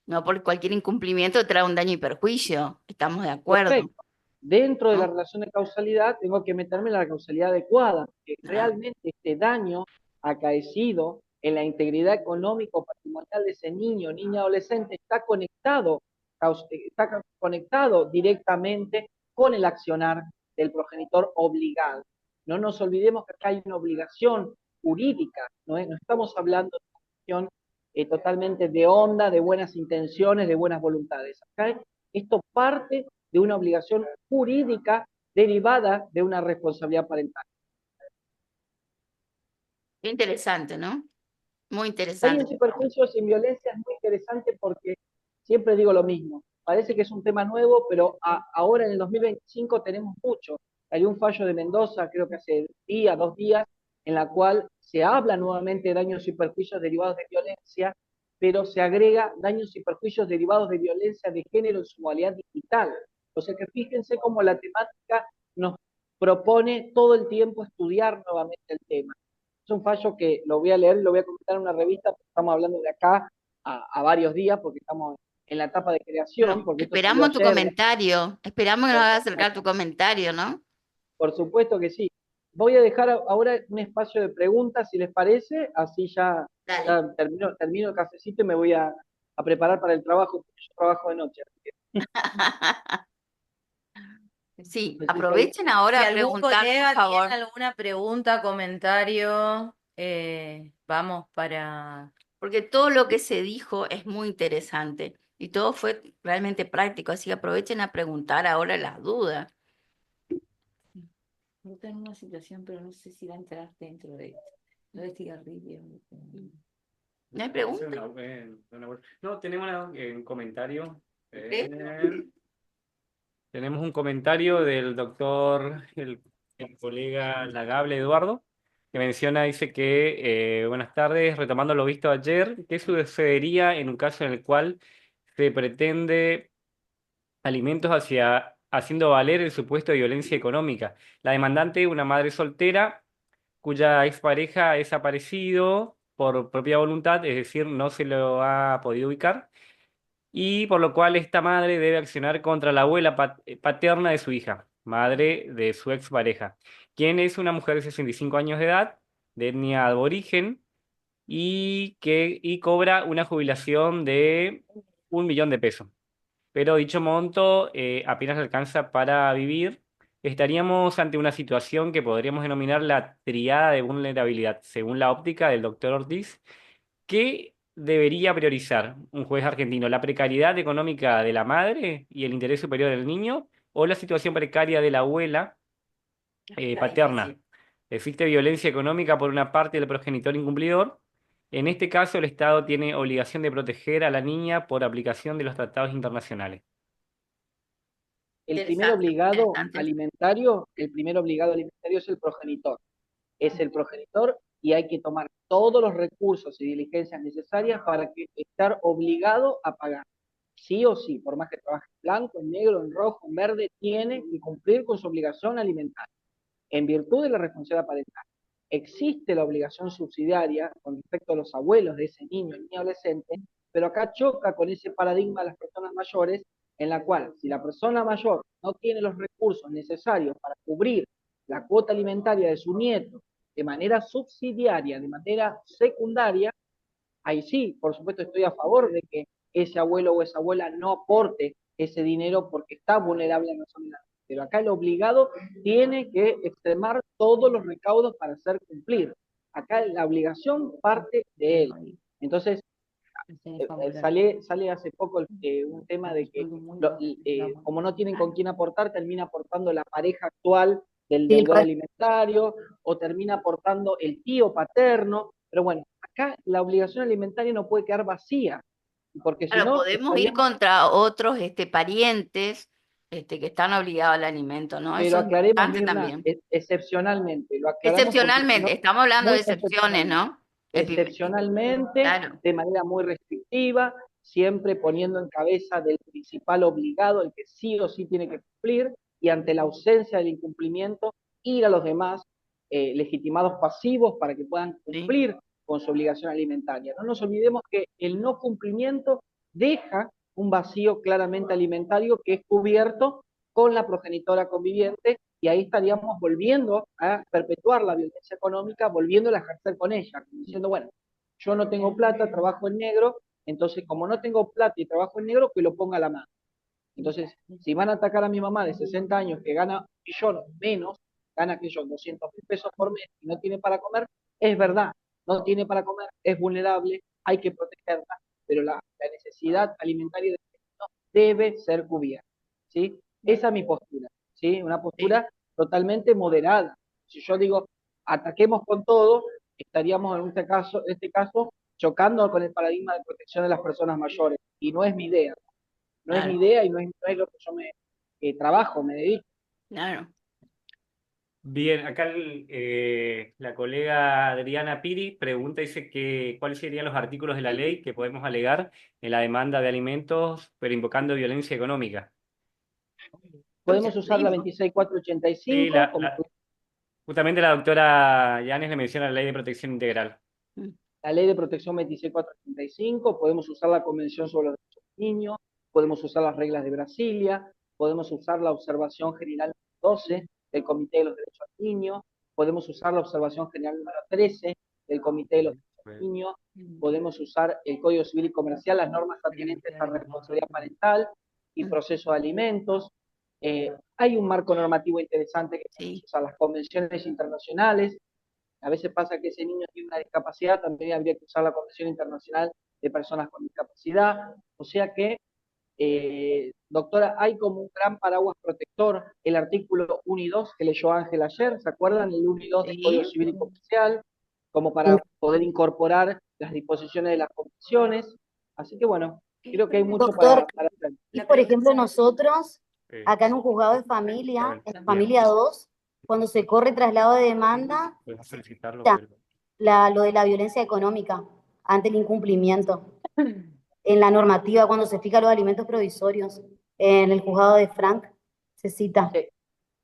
No por cualquier incumplimiento trae un daño y perjuicio, estamos de acuerdo, Correcto. Dentro de la ¿no? relación de causalidad, tengo que meterme en la causalidad adecuada, que Claro. realmente este daño acaecido en la integridad económica o patrimonial de ese niño, niña, adolescente, está conectado directamente con el accionar del progenitor obligado. No nos olvidemos que acá hay una obligación jurídica, no estamos hablando de una cuestión totalmente de onda, de buenas intenciones, de buenas voluntades. Acá esto parte de una obligación jurídica derivada de una responsabilidad parental. Qué interesante, ¿no? Muy interesante. Daños y perjuicios sin violencia es muy interesante porque siempre digo lo mismo. Parece que es un tema nuevo, pero ahora en el 2025 tenemos mucho. Hay un fallo de Mendoza, creo que hace día, 2 días, en la cual se habla nuevamente de daños y perjuicios derivados de violencia, pero se agrega daños y perjuicios derivados de violencia de género en su modalidad digital. O sea que fíjense cómo la temática nos propone todo el tiempo estudiar nuevamente el tema. Es un fallo que lo voy a leer y lo voy a comentar en una revista, pero estamos hablando de acá a varios días porque estamos en la etapa de creación, Bueno, porque esto salió esperamos tu ayer. comentario, esperamos que nos hagas acercar tu comentario, ¿no? Por supuesto que sí. Voy a dejar ahora un espacio de preguntas, si les parece, así ya, Dale. ya termino el cafecito y me voy a preparar para el trabajo, porque yo trabajo de noche. Así que Sí, no sé si aprovechen Si ahora a algún preguntar, colega por favor. tiene alguna pregunta, comentario, vamos para... Porque todo lo que se dijo es muy interesante y todo fue realmente práctico, así que aprovechen a preguntar ahora las dudas. Yo tengo una situación, pero no sé si va a entrar dentro de esto. No de cigarrillo. ¿No hay Esa preguntas? es no, tenemos un comentario. ¿Sí? Tenemos un comentario del doctor, el colega Lagable Eduardo, que menciona, dice que, buenas tardes, retomando lo visto ayer, ¿qué sucedería en un caso en el cual se pretende alimentos haciendo valer el supuesto de violencia económica? La demandante, una madre soltera, cuya expareja ha desaparecido por propia voluntad, es decir, no se lo ha podido ubicar, y por lo cual esta madre debe accionar contra la abuela paterna de su hija, madre de su expareja, quien es una mujer de 65 años de edad, de etnia aborigen, y cobra una jubilación de 1 millón de pesos. Pero dicho monto apenas le alcanza para vivir. Estaríamos ante una situación que podríamos denominar la triada de vulnerabilidad, según la óptica del doctor Ortiz. ¿Qué debería priorizar un juez argentino? ¿La precariedad económica de la madre y el interés superior del niño? ¿O la situación precaria de la abuela Está paterna? difícil. Existe violencia económica por una parte del progenitor incumplidor. En este caso, el Estado tiene obligación de proteger a la niña por aplicación de los tratados internacionales. el primer Interesante, obligado interesante. alimentario, es el progenitor. Es el progenitor y hay que tomar todos los recursos y diligencias necesarias para que estar obligado a pagar. Sí o sí, por más que trabaje en blanco, en negro, en rojo, en verde, tiene que cumplir con su obligación alimentaria en virtud de la responsabilidad parental. Existe la obligación subsidiaria con respecto a los abuelos de ese niño, niño adolescente, pero acá choca con ese paradigma de las personas mayores, en la cual si la persona mayor no tiene los recursos necesarios para cubrir la cuota alimentaria de su nieto de manera subsidiaria, de manera secundaria, ahí sí, por supuesto estoy a favor de que ese abuelo o esa abuela no aporte ese dinero porque está vulnerable a la enfermedad. Pero acá el obligado tiene que extremar todos los recaudos para hacer cumplir. Acá la obligación parte de él. Entonces, sale hace poco un tema de que como no tienen con quién aportar, termina aportando la pareja actual del Sí, deudor alimentario o termina aportando el tío paterno, pero bueno, acá la obligación alimentaria no puede quedar vacía, porque si Claro, no podemos ir estaríamos, contra otros parientes que están obligados al alimento, ¿no? Eso pero es aclaremos, importante Mirna, también. excepcionalmente, lo aclaramos porque si no, Excepcionalmente, estamos hablando de muy excepciones, excepcionalmente, ¿no? excepcionalmente, Claro, de manera muy restrictiva, siempre poniendo en cabeza del principal obligado, el que sí o sí tiene que cumplir, y ante la ausencia del incumplimiento, ir a los demás legitimados pasivos para que puedan sí. cumplir con su obligación alimentaria. No nos olvidemos que el no cumplimiento deja un vacío claramente alimentario que es cubierto con la progenitora conviviente y ahí estaríamos volviendo a perpetuar la violencia económica, volviéndola a ejercer con ella, diciendo, bueno, yo no tengo plata, trabajo en negro, entonces como no tengo plata y trabajo en negro, que lo ponga a la mano. Entonces, si van a atacar a mi mamá de 60 años que gana 1 millón menos, gana que yo 200.000 pesos por mes y no tiene para comer, es verdad, no tiene para comer, es vulnerable, hay que protegerla, pero la necesidad alimentaria de no debe ser cubierta. ¿Sí? Esa es mi postura, ¿sí? Una Sí. postura totalmente moderada. Si yo digo, ataquemos con todo, estaríamos en este caso chocando con el paradigma de protección de las personas mayores, y no es mi idea. No es mi Claro, idea y no es lo que yo trabajo, me dedico. claro. Bien, acá la colega Adriana Piri pregunta, dice que cuáles serían los artículos de la ley que podemos alegar en la demanda de alimentos, pero invocando violencia económica. Creo que ya Podemos lo usar la vimos. 26485 Sí, como justamente la doctora Yanes le menciona la ley de protección integral. Mm. la ley de protección 26485, podemos usar la Convención sobre los Derechos del Niño, podemos usar las reglas de Brasilia, podemos usar la observación general 12 del Comité de los Derechos del Niño, podemos usar la observación general número 13 del Comité de los Derechos del Niño, podemos usar el Código Civil y Comercial, las normas atinentes a responsabilidad parental y proceso de alimentos. Hay un marco normativo interesante que podemos usar, las convenciones internacionales. A veces pasa que ese niño tiene una discapacidad, también habría que usar la Convención Internacional de Personas con Discapacidad. O sea que, doctora, hay como un gran paraguas protector, el artículo 1 y 2 que leyó Ángel ayer, ¿se acuerdan? El 1 y 2 del Código Civil y Comercial, como para poder incorporar las disposiciones de las convenciones. Así que bueno, creo que hay mucho Doctor, para hacer. y por ejemplo nosotros, acá en un juzgado de familia, en familia 2, cuando se corre traslado de demanda, Puedes solicitarlo. lo de la violencia económica ante el incumplimiento en la normativa, cuando se fija los alimentos provisorios, en el juzgado de Frank, se cita.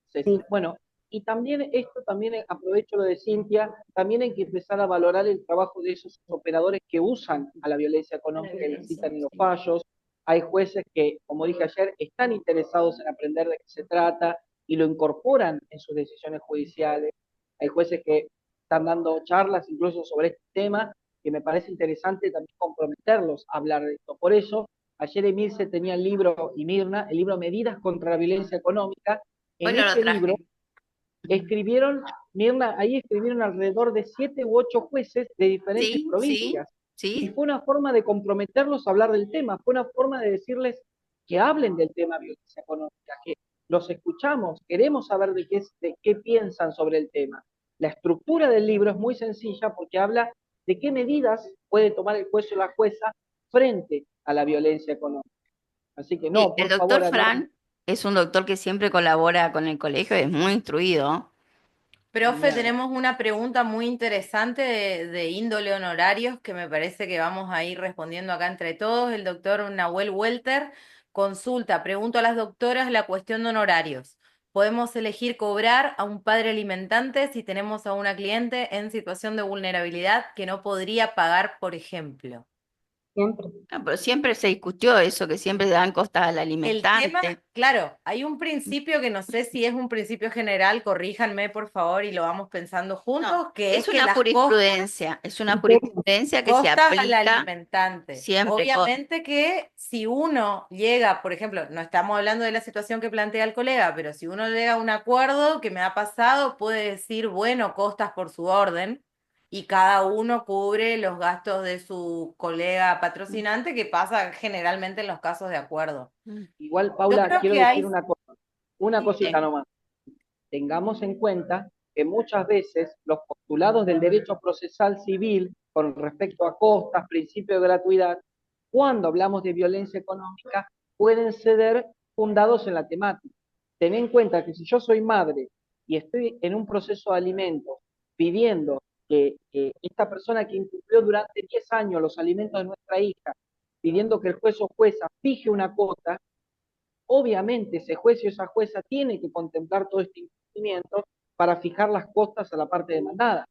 Sí. Bueno, y también esto, también aprovecho lo de Cintia, también hay que empezar a valorar el trabajo de esos operadores que usan a la violencia económica y la citan en los fallos. Hay jueces que, como dije ayer, están interesados en aprender de qué se trata y lo incorporan en sus decisiones judiciales. Hay jueces que están dando charlas incluso sobre este tema, que me parece interesante también comprometerlos a hablar de esto. Por eso, ayer Emilce tenía el libro, y Mirna, el libro Medidas contra la Violencia Económica. En ese libro escribieron, Mirna, ahí escribieron alrededor de 7 u 8 jueces de diferentes provincias. Y fue una forma de comprometerlos a hablar del tema, fue una forma de decirles que hablen del tema violencia económica, que los escuchamos, queremos saber de qué piensan sobre el tema. La estructura del libro es muy sencilla porque habla de qué medidas puede tomar el juez o la jueza frente a la violencia económica. Así que no, por El doctor favor, Fran es un doctor que siempre colabora con el colegio, es muy instruido. Profe, tenemos una pregunta muy interesante de índole honorarios que me parece que vamos a ir respondiendo acá entre todos. El doctor Nahuel Welter consulta, pregunto a las doctoras la cuestión de honorarios. ¿Podemos elegir cobrar a un padre alimentante si tenemos a una cliente en situación de vulnerabilidad que no podría pagar, por ejemplo? Siempre. No, pero siempre se discutió eso, que siempre dan costas al El alimentante. tema, claro, hay un principio que no sé si es un principio general, corríjanme por favor y lo vamos pensando juntos, No, que es que una las jurisprudencia, es una jurisprudencia que se costas al aplica alimentante. siempre. Obviamente que si uno llega, por ejemplo, no estamos hablando de la situación que plantea el colega, pero si uno llega a un acuerdo que me ha pasado, puede decir, bueno, costas por su orden, y cada uno cubre los gastos de su colega patrocinante, que pasa generalmente en los casos de acuerdo. Igual, Yo Paula, creo quiero que decir hay... una cosita nomás. Tengamos en cuenta que muchas veces los postulados del derecho procesal civil con respecto a costas, principio de gratuidad, cuando hablamos de violencia económica, pueden ser fundados en la temática. Ten en cuenta que si yo soy madre y estoy en un proceso de alimentos pidiendo que esta persona que incumplió durante 10 años los alimentos de nuestra hija, pidiendo que el juez o jueza fije una cuota, obviamente ese juez y esa jueza tiene que contemplar todo este incumplimiento para fijar las costas a la parte demandada.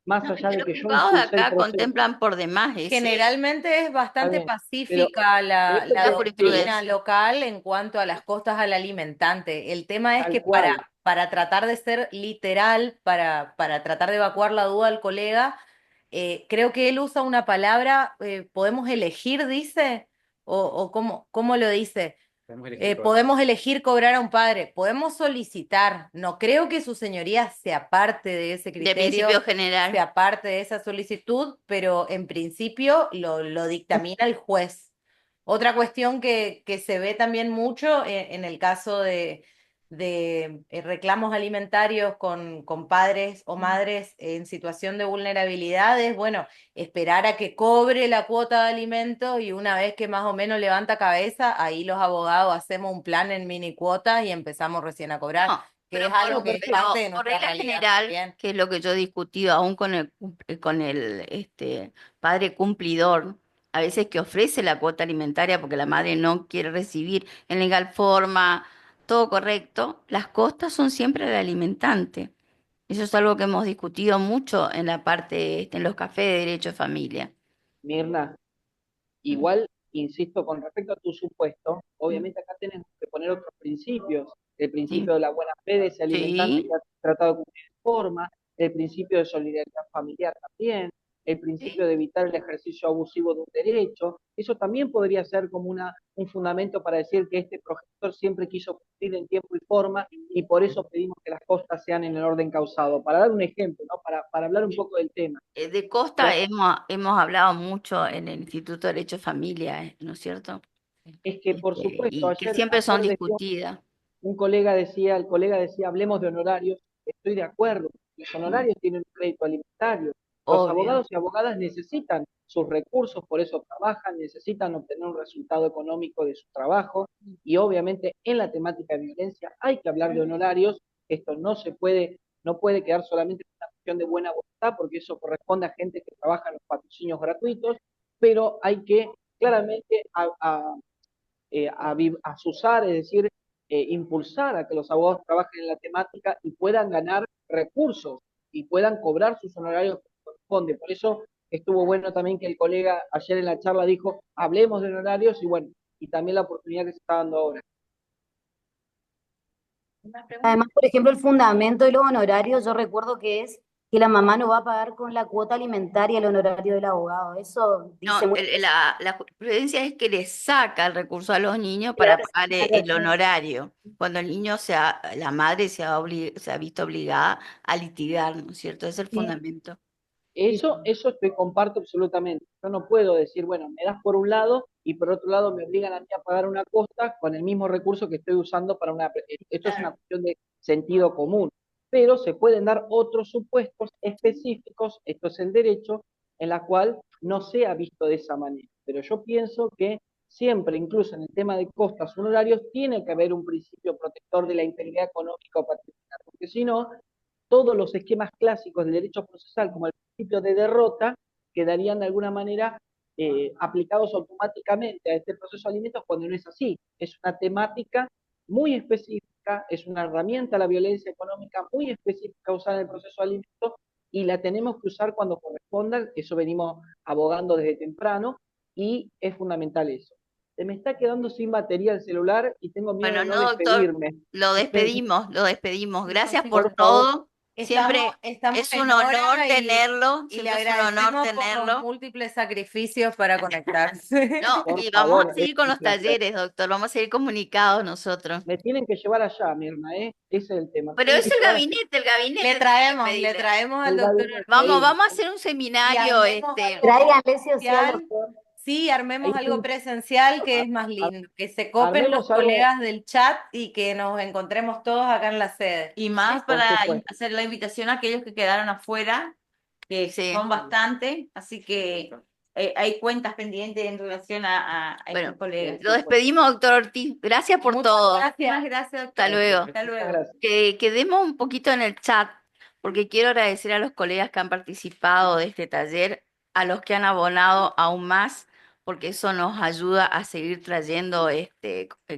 Más allá de Los que yo juzgados de impulse el acá proceso. contemplan por demás ese. Generalmente es bastante Está bien, pacífica la esto la doctrina jurisprudencia. local en cuanto a las costas al alimentante. El tema es tal que cual. para tratar de ser literal, para tratar de evacuar la duda al colega, creo que él usa una palabra, ¿podemos elegir, dice? ¿O cómo lo dice? Podemos elegir cobrar a un padre, podemos solicitar. No creo que su señoría sea parte de ese De criterio, principio general. sea parte de esa solicitud, pero en principio lo dictamina el juez. Otra cuestión que se ve también mucho en el caso de reclamos alimentarios con padres o madres en situación de vulnerabilidad es, bueno, esperar a que cobre la cuota de alimento y una vez que más o menos levanta cabeza, ahí los abogados hacemos un plan en mini cuotas y empezamos recién a cobrar, No, que pero es algo que es parte de por nuestra regla realidad general, también. que es lo que yo he discutido aún con el padre cumplidor, a veces que ofrece la cuota alimentaria porque la madre no quiere recibir en legal forma, todo correcto, las costas son siempre del alimentante. Eso es algo que hemos discutido mucho en la parte, en los cafés de derecho de familia. Mirna, igual, insisto, con respecto a tu supuesto, obviamente acá tenemos que poner otros principios. El principio de la buena fe de ese alimentante Sí, que ha tratado de cumplir. forma, el principio de solidaridad familiar también, el principio de evitar el ejercicio abusivo de un derecho. Eso también podría ser como un fundamento para decir que este progenitor siempre quiso cumplir en tiempo y forma y por eso pedimos que las costas sean en el orden causado. Para dar un ejemplo, ¿no? Para hablar un poco del tema. De Costa hemos hablado mucho en el Instituto de Derecho de Familia, ¿no es cierto? Es que, por supuesto, Y que siempre son ayer decía discutidas. el colega decía, hablemos de honorarios, estoy de acuerdo, los honorarios tienen un crédito alimentario, los Obvio. abogados y abogadas necesitan sus recursos, por eso trabajan, necesitan obtener un resultado económico de su trabajo, y obviamente en la temática de violencia hay que hablar de honorarios, esto no puede quedar solamente en una cuestión de buena voluntad, porque eso corresponde a gente que trabaja en los patrocinios gratuitos, pero hay que claramente azuzar, es decir, impulsar a que los abogados trabajen en la temática y puedan ganar recursos y puedan cobrar sus honorarios que corresponde. Por eso estuvo bueno también que el colega ayer en la charla dijo, hablemos de honorarios y bueno, y también la oportunidad que se está dando ahora. Además, por ejemplo, el fundamento de los honorarios, yo recuerdo que es que la mamá no va a pagar con la cuota alimentaria el honorario del abogado. Eso No, dice muy la jurisprudencia es que le saca el recurso a los niños para pagar el honorario, cuando el niño la madre se ha visto obligada a litigar, ¿no es cierto? Es el fundamento. Eso comparto absolutamente. Yo no puedo decir, bueno, me das por un lado y por otro lado me obligan a mí a pagar una costa con el mismo recurso que estoy usando para una... Esto es una cuestión de sentido común, pero se pueden dar otros supuestos específicos, esto es el derecho, en la cual no sea visto de esa manera. Pero yo pienso que siempre, incluso en el tema de costas honorarios, tiene que haber un principio protector de la integridad económica o patrimonial, porque si no, todos los esquemas clásicos del derecho procesal, como el principio de derrota, quedarían de alguna manera aplicados automáticamente a este proceso de alimentos cuando no es así. Es una temática muy específica, es una herramienta, la violencia económica, muy específica usada en el proceso de alimentos y la tenemos que usar cuando corresponda, eso venimos abogando desde temprano y es fundamental eso. Se me está quedando sin batería el celular y tengo miedo Bueno, de no no, doctor, despedirme. lo despedimos. Gracias por Por favor. todo. Siempre Estamos es en un honor hora tenerlo, y le siempre es un honor agradecemos por los tenerlo. múltiples sacrificios para conectarse. No, Por y vamos favor, a seguir es con un los placer. talleres, doctor, vamos a seguir comunicados nosotros. Me tienen que llevar allá, Mirna, ¿eh? Ese es el tema. Pero Tienen es que llevar el gabinete Le tiene que traemos pedirle. al el doctor gabinete. Vamos Ortiz a hacer un y seminario, armemos algo Tráiganle sí o sí al presencial. doctor. Sí, armemos Ahí algo sí, presencial que es más ar- lindo, que se copen los armemos algo, colegas del chat y que nos encontremos todos acá en la sede. Y más por para supuesto. hacer la invitación a aquellos que quedaron afuera, que Sí. son bastante, así que hay cuentas pendientes en relación a estos Bueno, colegas. lo despedimos, doctor Ortiz. Gracias por Muchas todo. gracias, doctor. Hasta luego. Hasta Muchas luego. gracias. Que quedemos un poquito en el chat, porque quiero agradecer a los colegas que han participado de este taller, a los que han abonado aún más, porque eso nos ayuda a seguir trayendo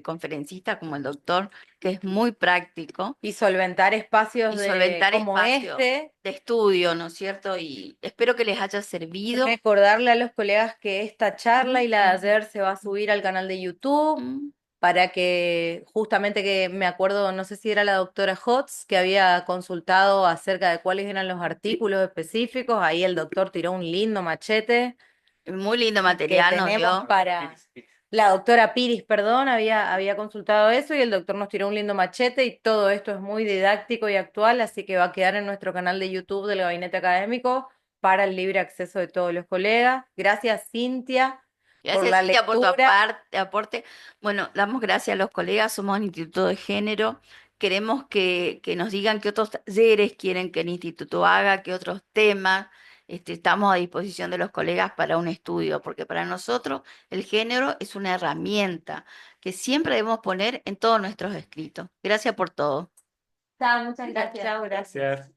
conferencistas como el doctor, que es muy práctico, Y solventar espacios y solventar como espacios este. de estudio, ¿no es cierto? Y espero que les haya servido. Recordarle a los colegas que esta charla y la de ayer se va a subir al canal de YouTube Mm. para que justamente que me acuerdo, no sé si era la doctora Hotz que había consultado acerca de cuáles eran los artículos específicos, ahí el doctor tiró un lindo machete Muy lindo que material nos tenemos dio. para... La doctora Piris, perdón, había consultado eso y el doctor nos tiró un lindo machete y todo esto es muy didáctico y actual, así que va a quedar en nuestro canal de YouTube del Gabinete Académico para el libre acceso de todos los colegas. Gracias, Cintia, por Gracias, la Cintia, por tu lectura. aporte. Bueno, damos gracias a los colegas, somos un instituto de género. Queremos que nos digan qué otros talleres quieren que el instituto haga, qué otros temas. Estamos a disposición de los colegas para un estudio, porque para nosotros el género es una herramienta que siempre debemos poner en todos nuestros escritos. Gracias por todo. Chao, muchas gracias. Chao, gracias. Gracias.